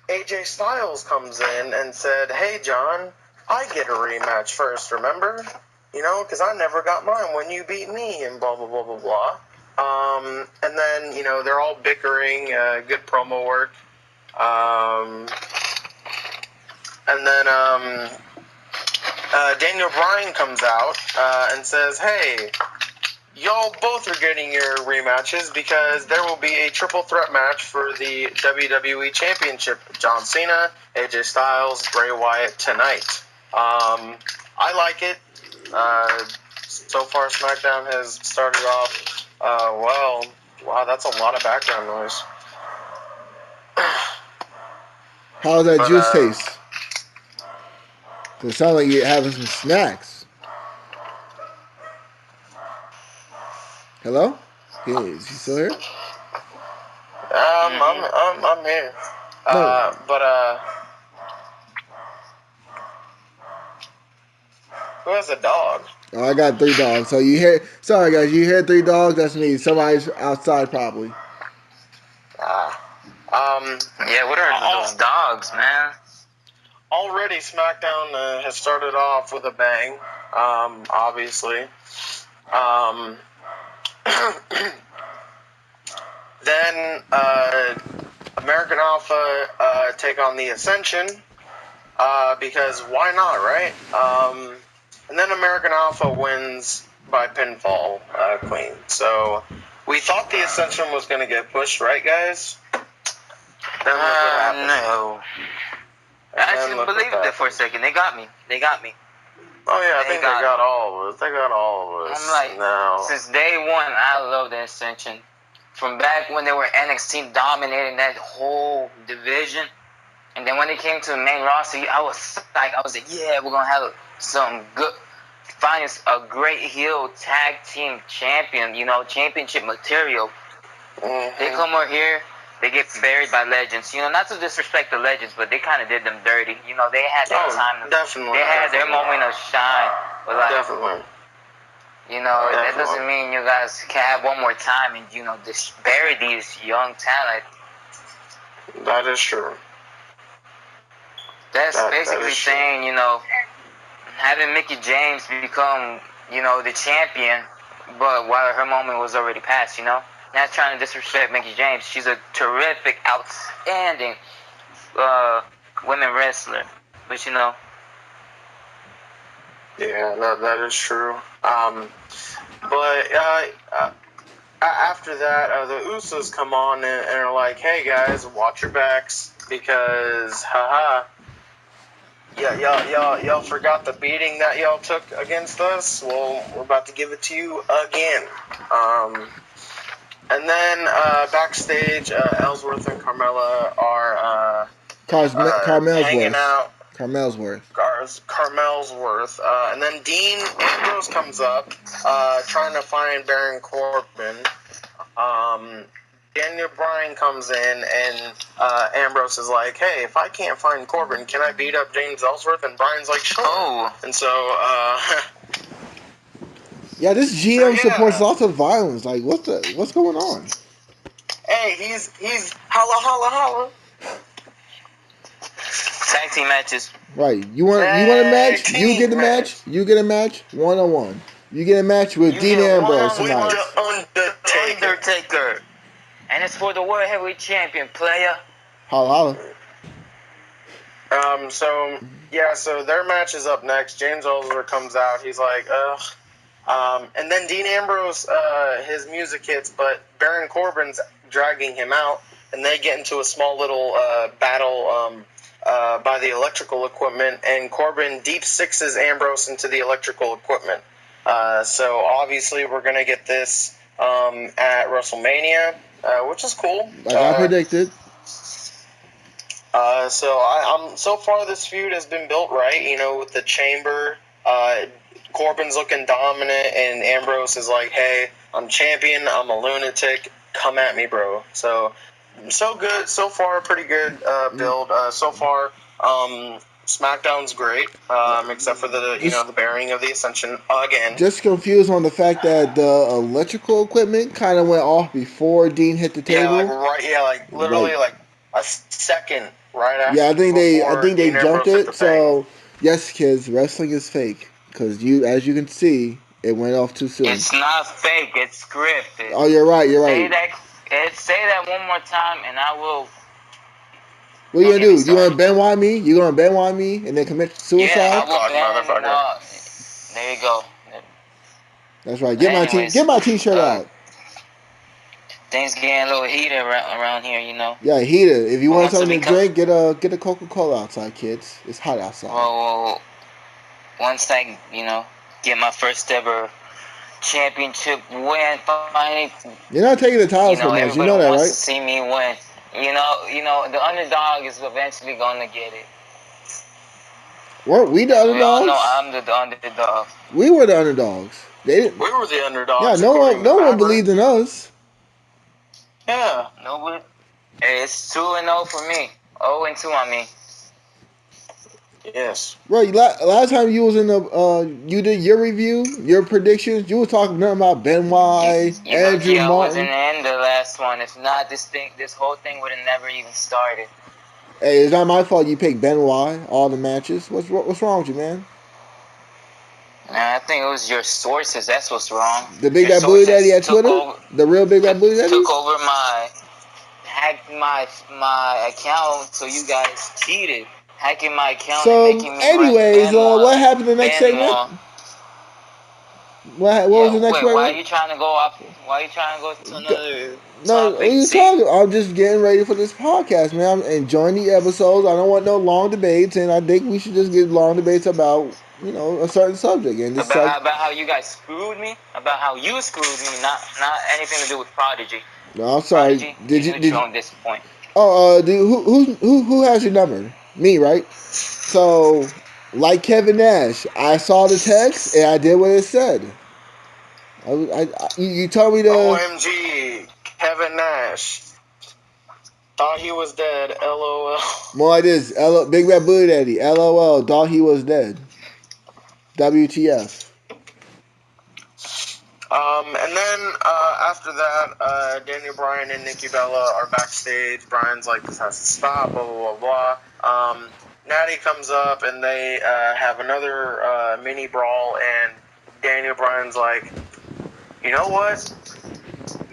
AJ Styles comes in and said, "Hey, John, I get a rematch first, remember? Because I never got mine when you beat me," and blah, blah, blah, blah, blah. And then, they're all bickering, good promo work. And then Daniel Bryan comes out and says, "Hey, y'all both are getting your rematches because there will be a triple threat match for the WWE Championship. John Cena, AJ Styles, Bray Wyatt tonight." I like it. So far, SmackDown has started off well. Wow, that's a lot of background noise. How's that juice taste? It sounds like you're having some snacks. Hello? Is he still here? I'm here. No. Who has a dog? Oh, I got 3 dogs. So you hear? Sorry guys, you hear 3 dogs? That's me. Somebody's outside probably. Yeah, what are those dogs, man? Already, SmackDown has started off with a bang. Obviously. Then American Alpha take on the Ascension because why not, right? And then American Alpha wins by pinfall, clean. So we thought the Ascension was going to get pushed, right, guys? Then look what happened. No. I actually believed it for a second. They got me. Oh yeah, I think they got all of us. They got all of us. I'm like, no. Since day one, I love the Ascension. From back when they were NXT dominating that whole division, and then when it came to the main roster, I was like, yeah, we're gonna have some good, find a great heel tag team champion, championship material. Mm-hmm. They come over here, they get buried by legends. Not to disrespect the legends, but they kind of did them dirty. They had their time. Definitely. They had their moment of shine. But definitely. That doesn't mean you guys can have one more time and, just bury these young talent. That is true. That's basically saying, having Mickie James become, the champion, but while her moment was already past, Not trying to disrespect Mickie James. She's a terrific, outstanding women wrestler. But, Yeah, that is true. After that, the Usos come on and are like, "Hey guys, watch your backs because, y'all forgot the beating that y'all took against us. Well, we're about to give it to you again." And then backstage, Ellsworth and Carmella are hanging out. Carmelsworth. And then Dean Ambrose comes up trying to find Baron Corbin. Daniel Bryan comes in, and Ambrose is like, "Hey, if I can't find Corbin, can I beat up James Ellsworth?" And Bryan's like, "Sure." Oh. And so, yeah, this GM supports lots of violence. Like, what's going on? Hey, he's holla holla holla. Tag team matches. Right. You want a match? You get a match. You get a match 1-on-1. You get a match with Dean Ambrose tonight. Undertaker. And it's for the World Heavyweight Champion, player. Holla. So their match is up next. James Ellsworth comes out. He's like, "Ugh, And then Dean Ambrose, his music hits, but Baron Corbin's dragging him out, and they get into a small little battle by the electrical equipment, and Corbin deep sixes Ambrose into the electrical equipment. So obviously we're going to get this at WrestleMania, which is cool. Like I predicted. So far this feud has been built right, with the Chamber. Corbin's looking dominant, and Ambrose is like, "Hey, I'm champion. I'm a lunatic. Come at me, bro." So good. So far, pretty good build. So far, SmackDown's great, except for the burying of the Ascension again. Just confused on the fact that the electrical equipment kind of went off before Dean hit the table. Literally a second right after. Yeah, I think they jumped it. So yes, kids, wrestling is fake because as you can see, it went off too soon. It's not fake. It's scripted. Oh, you're right. Say that one more time, and I will. What are you gonna do? You gonna Benoit me? You gonna Benoit me and then commit suicide? Yeah, I will Benoit. There you go. That's right. Get my t-shirt out. Things getting a little heated around here, Yeah, heated. If you want something to drink, get a Coca-Cola outside, kids. It's hot outside. Well, once I, get my first ever championship win, finally. You're not taking the titles so much. You know that, right? To see me win. The underdog is eventually gonna get it. Weren't we the underdogs? We all know I'm the underdog. We were the underdogs. They didn't. We were the underdogs. Yeah, no one believed in us. Yeah. Nobody. It's 2-0 for me. 0-2 on me. Yes. Right. Last time you was in you did your review, your predictions. You were talking nothing about Benoit, Andrew Martin. I wasn't in the last one. If not, this whole thing would have never even started. Hey, it's not my fault you picked Benoit all the matches. What's wrong with you, man? I think it was your sources. That's what's wrong. The Big Bad Booty Daddy at Twitter? The real Big Bad Booty Daddy? Took over hacked my account, so you guys cheated. Hacking my account and making me anyways, what happened the next segment? What was the next segment? Why are you trying to go off? Why are you trying to go to another No, what are you talking about? I'm just getting ready for this podcast, man. I'm enjoying the episodes. I don't want no long debates, and I think we should just get long debates about, a certain subject. And about how you guys screwed me? About how you screwed me, not anything to do with Prodigy. No, I'm sorry. Prodigy, did you disappoint? Oh, who has your number? Me, right? So, like Kevin Nash, I saw the text and I did what it said. You told me to. OMG, Kevin Nash. Thought he was dead. LOL. More like this. Big Bad Booty Daddy. LOL. Thought he was dead. WTF. And then after that, Daniel Bryan and Nikki Bella are backstage. Bryan's like, this has to stop, blah, blah, blah, blah. Natty comes up, and they have another mini brawl, and Daniel Bryan's like, you know what?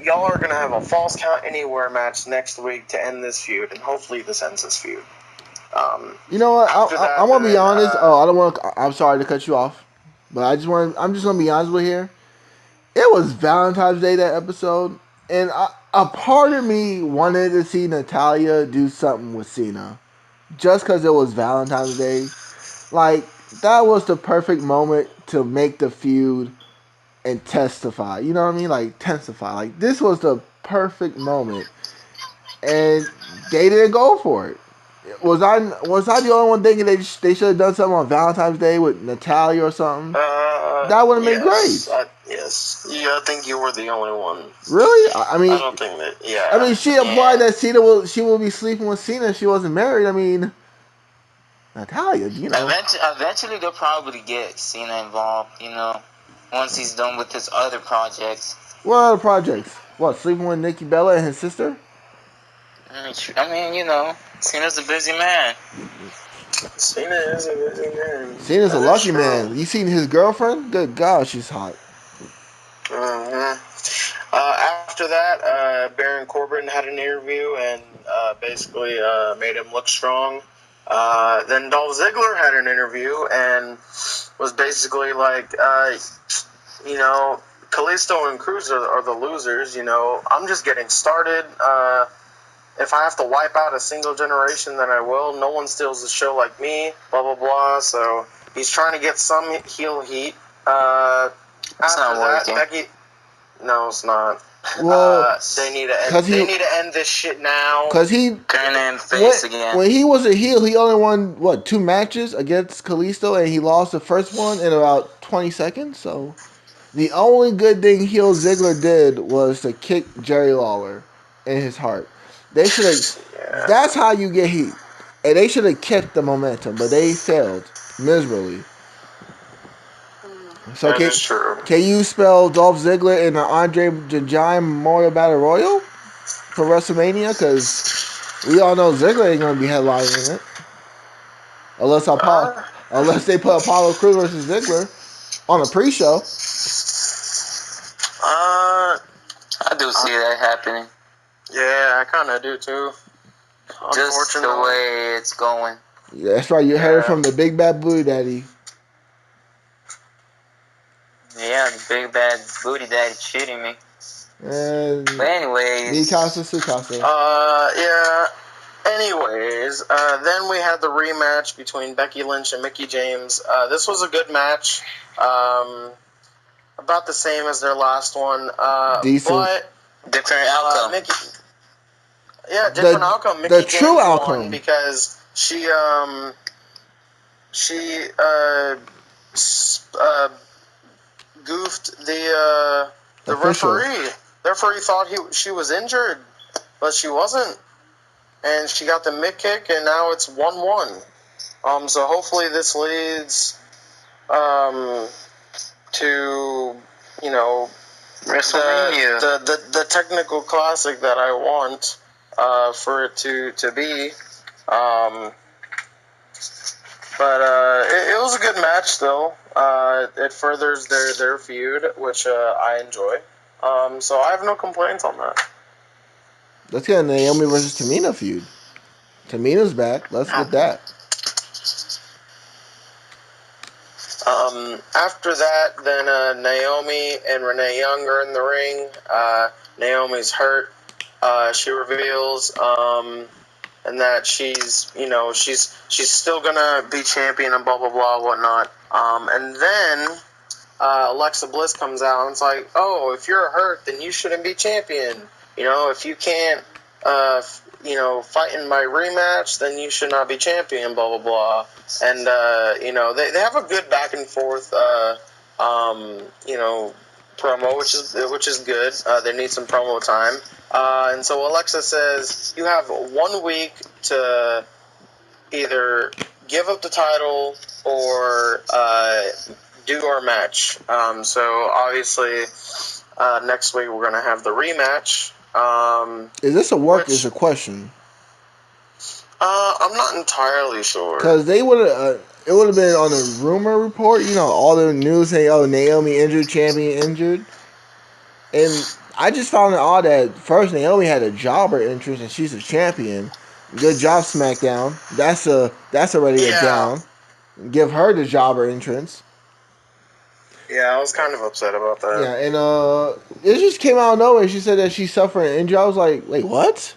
Y'all are going to have a Falls Count Anywhere match next week to end this feud, and hopefully this ends this feud. You know what? I want to be honest. I'm sorry to cut you off, but I'm just going to be honest with you here. It was Valentine's Day, that episode, and a part of me wanted to see Natalya do something with Cena, just because it was Valentine's Day. Like, that was the perfect moment to make the feud and testify. You know what I mean? Like, testify. Like, this was the perfect moment, and they didn't go for it. Was I the only one thinking they should have done something on Valentine's Day with Natalya or something? That would have been great. Yes. Yeah, I think you were the only one. Really? I mean, I don't think that. Yeah. I mean, she implied that she will be sleeping with Cena if she wasn't married. I mean, Natalya, Eventually, they'll probably get Cena involved. Once he's done with his other projects. What other projects? What, sleeping with Nikki Bella and his sister? I mean, Cena's a busy man. Cena is a busy man. Cena's a lucky man. You seen his girlfriend? Good God, she's hot. After that, Baron Corbin had an interview and basically made him look strong. Then Dolph Ziggler had an interview and was basically like, you know, Kalisto and Cruz are the losers. You know, I'm just getting started. If I have to wipe out a single generation, then I will. No one steals the show like me. Blah blah blah. So he's trying to get some heel heat. It's After not that, working. Becky. No, it's not. Well, They need to cause he, they need to end this shit now. cause he, Turn in face again. when he was a heel, he only won what 2 matches against Kalisto, and he lost the first one in about 20 seconds. So the only good thing heel Ziggler did was to kick Jerry Lawler in his heart. They should have. Yeah. That's how you get heat, and they should have kept the momentum, but they failed miserably. So That is true. can you spell Dolph Ziggler in the Andre the Giant Memorial Battle Royal for WrestleMania? Because we all know Ziggler ain't gonna be headlining it unless they put Apollo Crews versus Ziggler on a pre-show. I do see that happening. Yeah, I kind of do too. Just the way it's going. Yeah, that's right. You heard it from the Big Bad Booty Daddy. Yeah, the big bad booty daddy cheating me. And But anyways, Mikasa Sukasa. Yeah. Anyways, then we had the rematch between Becky Lynch and Mickie James. This was a good match. About the same as their last one. Decent. But different outcome. Different outcome. Mickie the James true won outcome. because she goofed the referee. The referee thought she was injured, but she wasn't. And she got the mid kick, and now it's 1-1. So hopefully this leads to, you know, WrestleMania. The technical classic that I want for it to be. But it was a good match still. It furthers their feud, which I enjoy. So I have no complaints on that. Let's get a Naomi versus Tamina feud. Tamina's back. Let's get that. After that, then Naomi and Renee Young are in the ring. Naomi's hurt. She reveals and that she's still gonna be champion and blah blah blah whatnot. And then Alexa Bliss comes out and it's like, oh, if you're hurt, then you shouldn't be champion. You know, if you can't fight in my rematch, then you should not be champion. Blah blah blah. And they have a good back and forth promo, which is good. They need some promo time. And so Alexa says, you have 1 week to either give up the title or do our match. So obviously next week we're going to have the rematch. Is this a work? Is a question. I'm not entirely sure. Because they would have, it would have been on a rumor report. You know, all the news saying, "Oh, Naomi injured, champion injured," and I just found it odd that first Naomi had a jobber entrance and she's a champion. Good job, Smackdown. That's already a down. Give her the jobber entrance. Yeah, I was kind of upset about that. Yeah, and it just came out of nowhere. She said that she's suffering an injury. I was like, wait, what?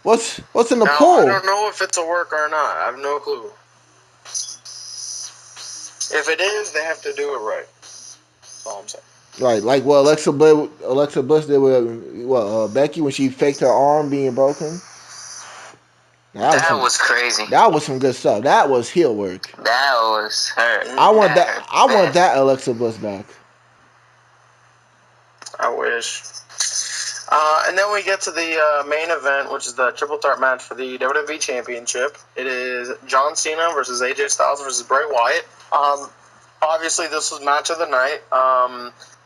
What's in the poll? I don't know if it's a work or not. I have no clue. If it is, they have to do it right. That's all I'm saying. Right, like what Alexa Bliss did with Becky when she faked her arm being broken. That was crazy. That was some good stuff. That was heel work. That was her. I want that Alexa Bliss back. I wish. And then we get to the main event, which is the triple threat match for the WWE Championship. It is John Cena versus AJ Styles versus Bray Wyatt. Obviously, this was match of the night.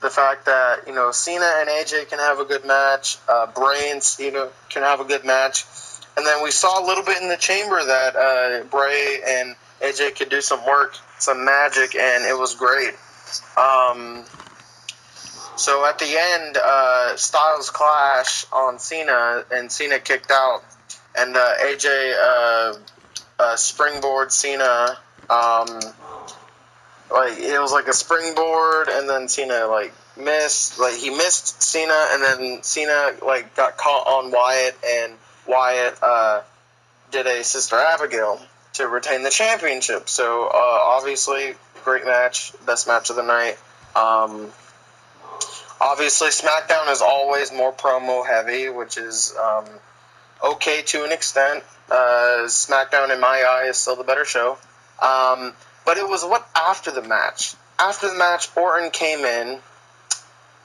The fact that Cena and AJ can have a good match, Bray and Cena can have a good match, and then we saw a little bit in the chamber that Bray and AJ could do some work, some magic, and it was great. So at the end, Styles clash on Cena, and Cena kicked out, and AJ springboard Cena Like, it was like a springboard, and then Cena, like, missed. Like, he missed Cena, and then Cena, like, got caught on Wyatt, and Wyatt, did a Sister Abigail to retain the championship. So, obviously, great match. Best match of the night. Obviously, SmackDown is always more promo heavy, which is, okay to an extent. SmackDown, in my eye, is still the better show. But it was what after the match. After the match, Orton came in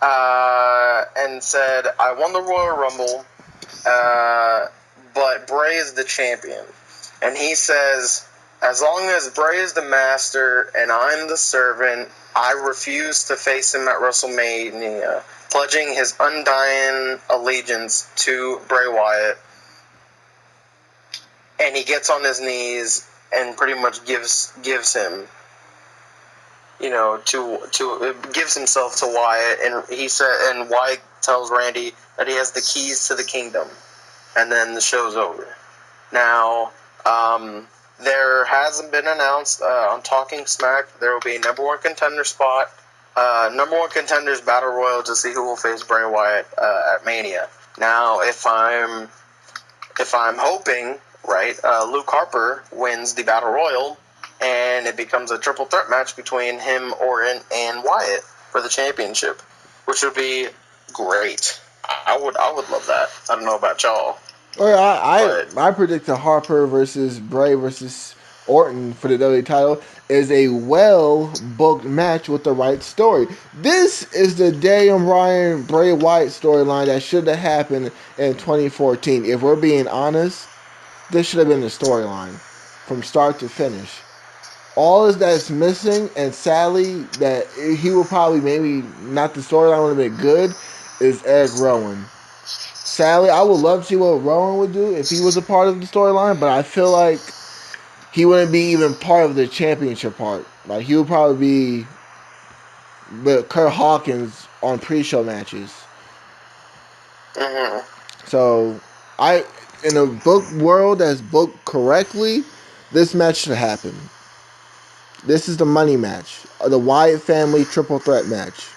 and said, "I won the Royal Rumble, but Bray is the champion." And he says, "As long as Bray is the master and I'm the servant, I refuse to face him at WrestleMania," pledging his undying allegiance to Bray Wyatt. And he gets on his knees and pretty much gives him, gives himself to Wyatt, and and Wyatt tells Randy that he has the keys to the kingdom, and then the show's over. Now, there hasn't been announced on Talking Smack. There will be a number one contender spot, number one contenders battle royal to see who will face Bray Wyatt at Mania. Now, if I'm hoping, right, Luke Harper wins the battle royal, and it becomes a triple threat match between him, Orton, and Wyatt for the championship, which would be great. I would love that. I don't know about y'all. I predict the Harper versus Bray versus Orton for the WWE title is a well booked match with the right story. This is the Daniel Bryan Bray Wyatt storyline that should have happened in 2014. If we're being honest, this should have been the storyline from start to finish. All is that's missing, and sadly, that he will probably maybe not the storyline would have been good, is Eric Rowan. Sadly, I would love to see what Rowan would do if he was a part of the storyline, but I feel like he wouldn't be even part of the championship part. Like, he would probably be with Kurt Hawkins on pre-show matches. Mm-hmm. So, in a book world that's booked correctly, this match should happen. This is the money match, the Wyatt family triple threat match,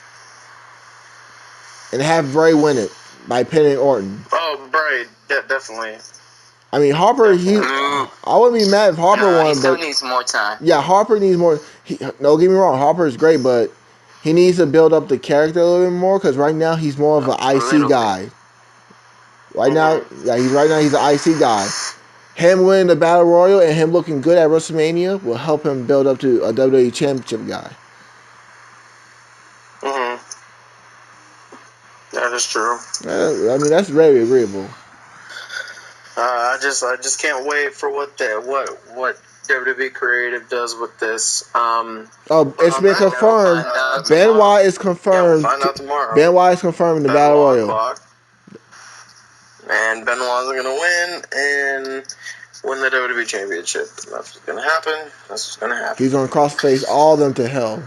and have Bray win it by pinning Orton. Oh, Bray, definitely. I mean, Harper, I wouldn't be mad if Harper won, he still but needs more time. yeah, Harper needs more. Don't get me wrong, Harper is great, but he needs to build up the character a little bit more because right now he's more of an IC guy. Right now, he's an IC guy. Him winning the Battle Royal and him looking good at WrestleMania will help him build up to a WWE Championship guy. Mm-hmm. That is true. I mean, that's very agreeable. I just can't wait for what WWE Creative does with this. It's been confirmed. Benoit is confirmed. Yeah, we'll find out tomorrow. Benoit is confirmed in the Battle Royal. And Benoit's going to win and win the WWE Championship. That's what's going to happen. That's what's going to happen. He's going to cross-face all of them to hell.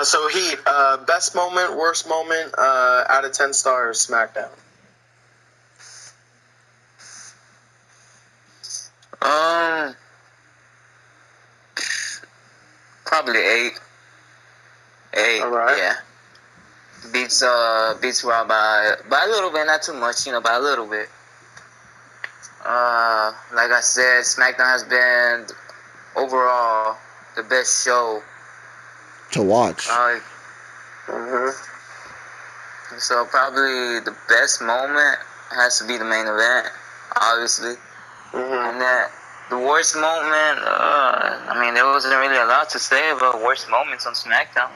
So, Heat, best moment, worst moment, out of 10 stars, SmackDown. Probably 8. 8. All right. Yeah. Beats Raw by a little bit, not too much, by a little bit. Like I said, SmackDown has been overall the best show to watch. So probably the best moment has to be the main event, obviously. And then the worst moment, there wasn't really a lot to say about worst moments on SmackDown.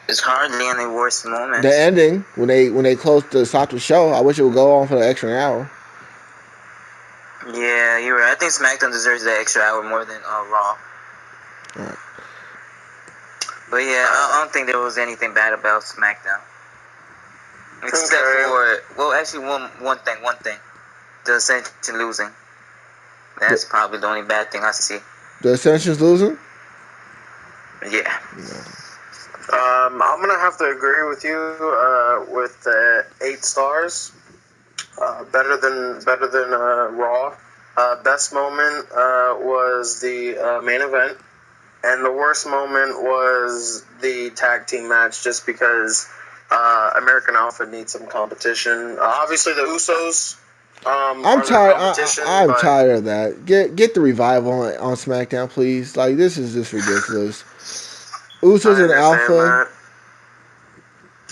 There's hardly any worst moments. The ending, when they stopped the show, I wish it would go on for the extra hour. Yeah, you're right. I think SmackDown deserves that extra hour more than Raw. Right. But yeah, I don't think there was anything bad about SmackDown. Except for, actually one thing. The Ascension losing. That's probably the only bad thing I see. The Ascension's losing? Yeah. I'm gonna have to agree with you with 8 stars. Better than Raw. Best moment was the main event. And the worst moment was the tag team match, just because American Alpha needs some competition. Obviously, the Usos I'm are their tired. competition, I'm but tired of that. Get the revival on SmackDown, please. Like, this is just ridiculous. Usos I and understand Alpha.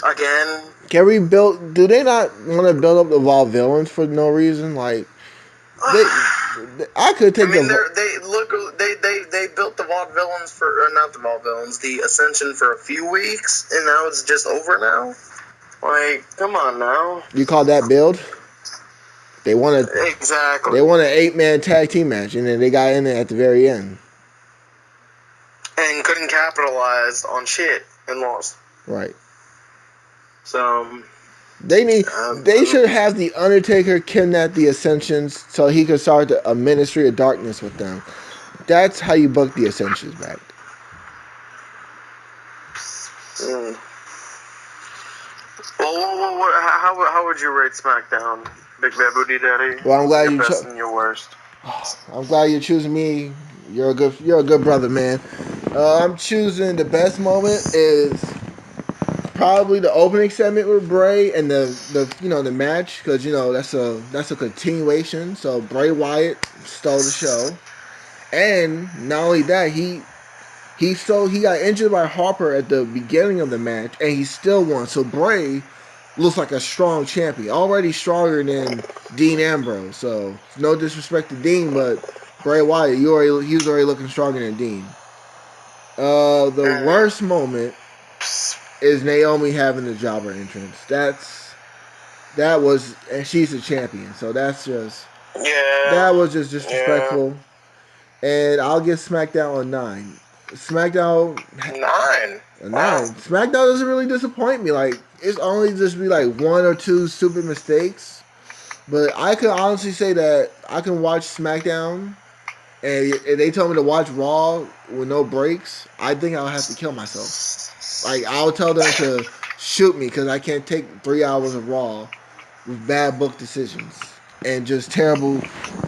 that. Again, Can we build? Do they not want to build up the Raw villains for no reason? Like, they I could I take mean, the. they built the Vaudevillains for not the Vaudevillains, the Ascension for a few weeks, and now it's just over now. Like, come on now. You call that build? They want a Exactly. they want an 8-man tag team match, and then they got in there at the very end. And couldn't capitalize on shit and lost. Right. So They should have the Undertaker kidnap the Ascensions so he could start a Ministry of Darkness with them. That's how you book the Ascensions back. Well, how would you rate SmackDown, Big Bad Booty Daddy? Well, I'm glad your you. best and your worst. I'm glad you're choosing me. You're a good brother, man. I'm choosing the best moment is probably the opening segment with Bray and the match, because that's a continuation. So Bray Wyatt stole the show, and not only that, he got injured by Harper at the beginning of the match, and he still won. So Bray looks like a strong champion, already stronger than Dean Ambrose. So no disrespect to Dean, but Bray Wyatt, he was already looking stronger than Dean. The worst moment is Naomi having the jobber entrance. And she's a champion, so that was just disrespectful. And I'll give SmackDown a 9. SmackDown 9. a 9. SmackDown doesn't really disappoint me. Like, it's only just be like one or two stupid mistakes. But I can honestly say that I can watch SmackDown, and if they told me to watch Raw with no breaks, I think I'll have to kill myself. Like, I'll tell them to shoot me because I can't take 3 hours of Raw with bad book decisions and just terrible,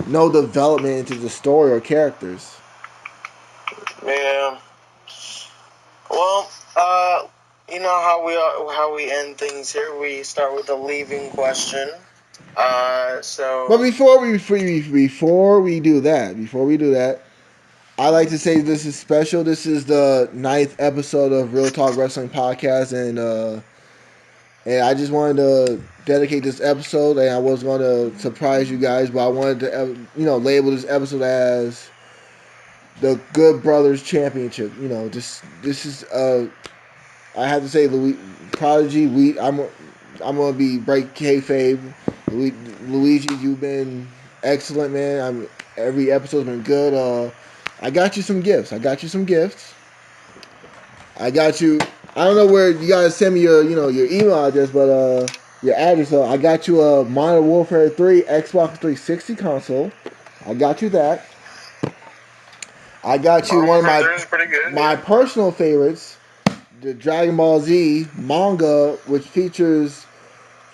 no development into the story or characters. Yeah. Well, you know how we end things here. We start with the leaving question. But before we do that, I like to say this is special. This is the 9th episode of Real Talk Wrestling Podcast, and I just wanted to dedicate this episode. And I was going to surprise you guys, but I wanted to label this episode as the Good Brothers Championship. This is I have to say, Prodigy. I'm gonna be break kayfabe. Luigi, you've been excellent, man. Every episode's been good. I got you some gifts. I got you. I don't know where you guys send me your email address, but your address. So I got you a Modern Warfare 3 Xbox 360 console. I got you that. I got you one of my personal favorites, the Dragon Ball Z manga, which features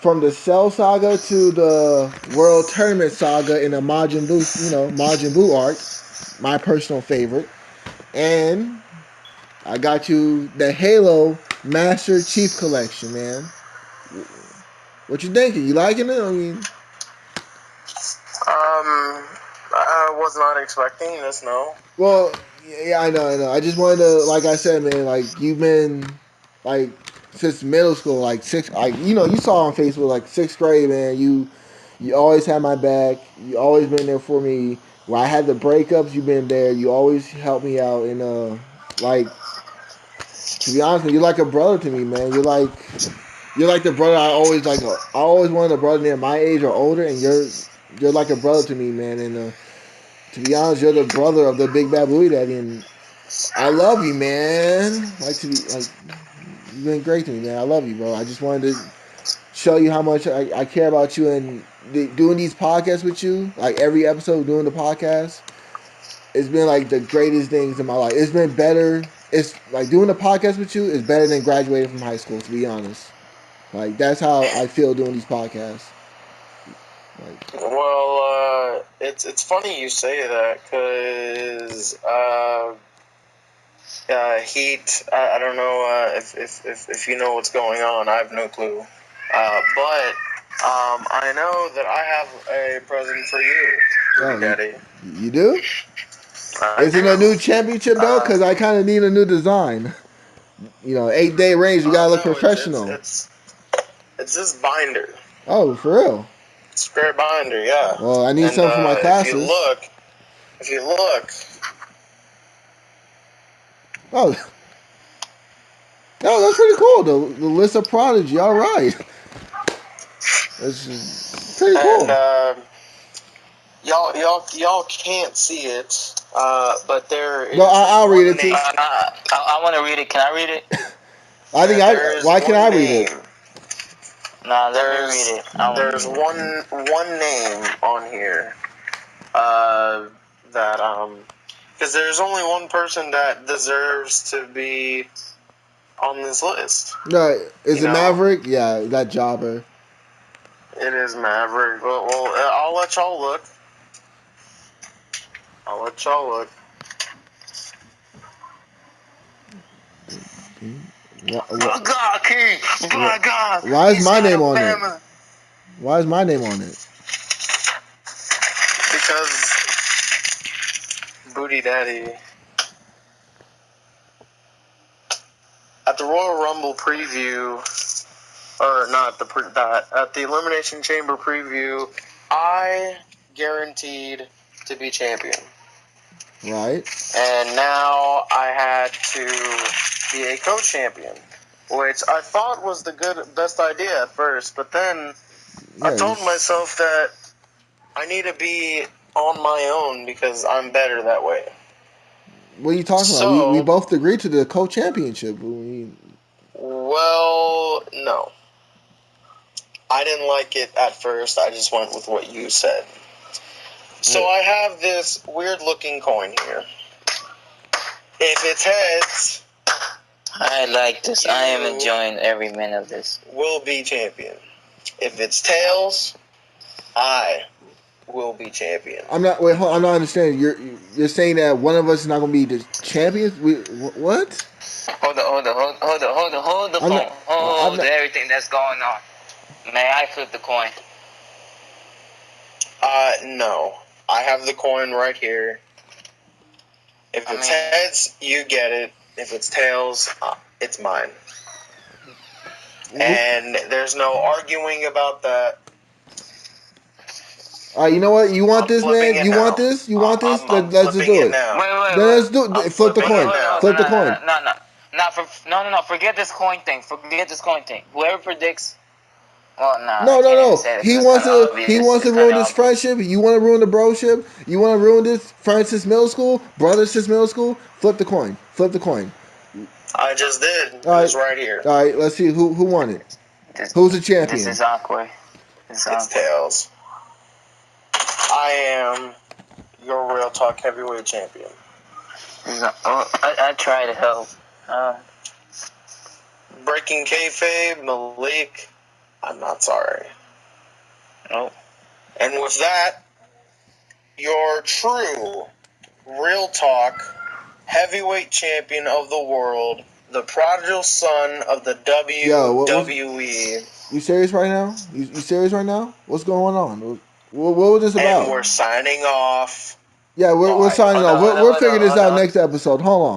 from the Cell Saga to the World Tournament Saga in the Majin Buu arc. My personal favorite. And I got you the Halo Master Chief Collection, man. What you thinking? You liking it? I mean, I was not expecting this. No. well, yeah, I know. I just wanted to, like I said, man. Like, you've been like since middle school, like you saw on Facebook, like 6th grade, man. You always had my back. You always been there for me. When I had the breakups, you've been there. You always helped me out, and like, to be honest with you, you're like a brother to me, man. You're like the brother I always like. I always wanted a brother near my age or older, and you're like a brother to me, man. And to be honest, you're the brother of the Big Bad Booty Daddy, and I love you, man. You've been great to me, man. I love you, bro. I just wanted to show you how much I care about you, and doing these podcasts with you, like every episode doing the podcast, it's been like the greatest things in my life. It's been better. It's like doing the podcast with you is better than graduating from high school, to be honest. Like, that's how I feel doing these podcasts. Well, it's funny you say that, because Heat. I don't know if you know what's going on. I have no clue. But I know that I have a present for you, Oh, Daddy. you do? Is it a new championship though? Because I kind of need a new design. 8-day range. You gotta look No, professional. it's this binder. Oh, for real? Square binder, yeah. Well, I need And some for my classes. if you look. Oh, that's pretty cool. The list of Prodigy. All right. That's pretty cool. And y'all can't see it, but there is. No, I'll read it too. I want to read it. Can I read it? Why can't I read it? Nah, let me read it. There's one name on here, that because there's only one person that deserves to be on this list. No, is it Maverick? Yeah, that jobber. It is Maverick. Well, I'll let y'all look. God, King. God. Why is my name on it? Why is my name on it? Because Booty Daddy. At the Royal Rumble preview, or not at the Elimination Chamber preview, I guaranteed to be champion. Right. And now I had to be a co-champion, which I thought was the best idea at first, but then I told myself that I need to be on my own because I'm better that way. What are you talking about? We both agreed to the co-championship. Well, no. I didn't like it at first. I just went with what you said. So I have this weird-looking coin here. If it's heads, I like this. I am enjoying every minute of this. Will be champion. If it's tails, I will be champion. I'm not. Wait, hold on, I'm not understanding. You're saying that one of us is not going to be the champions? What? Hold the phone. Hold everything that's going on. May I flip the coin? No. I have the coin right here. If it's heads, you get it. If it's tails, it's mine. And there's no arguing about that. All right, you know what? You want this, man? You want this? You want this? Let's just do it. Wait. Let's do it. Flip the coin. Flip the coin. No. Forget this coin thing. Whoever predicts. Well, No. He wants to ruin this friendship. You want to ruin the broship. You want to ruin this Francis Middle School, Brothers Middle School. Flip the coin. I just did. It's right here. All right, let's see who won it. Who's the champion? This is awkward. It's tails. I am your Real Talk Heavyweight Champion. I try to help. Breaking kayfabe, Malik. I'm not sorry. Nope. And with that, your true Real Talk Heavyweight Champion of the world, the prodigal son of the WWE. You serious right now? You serious right now? What's going on? What was this about? And we're signing off. Yeah, we're signing off. We'll figure this out next episode. Hold on.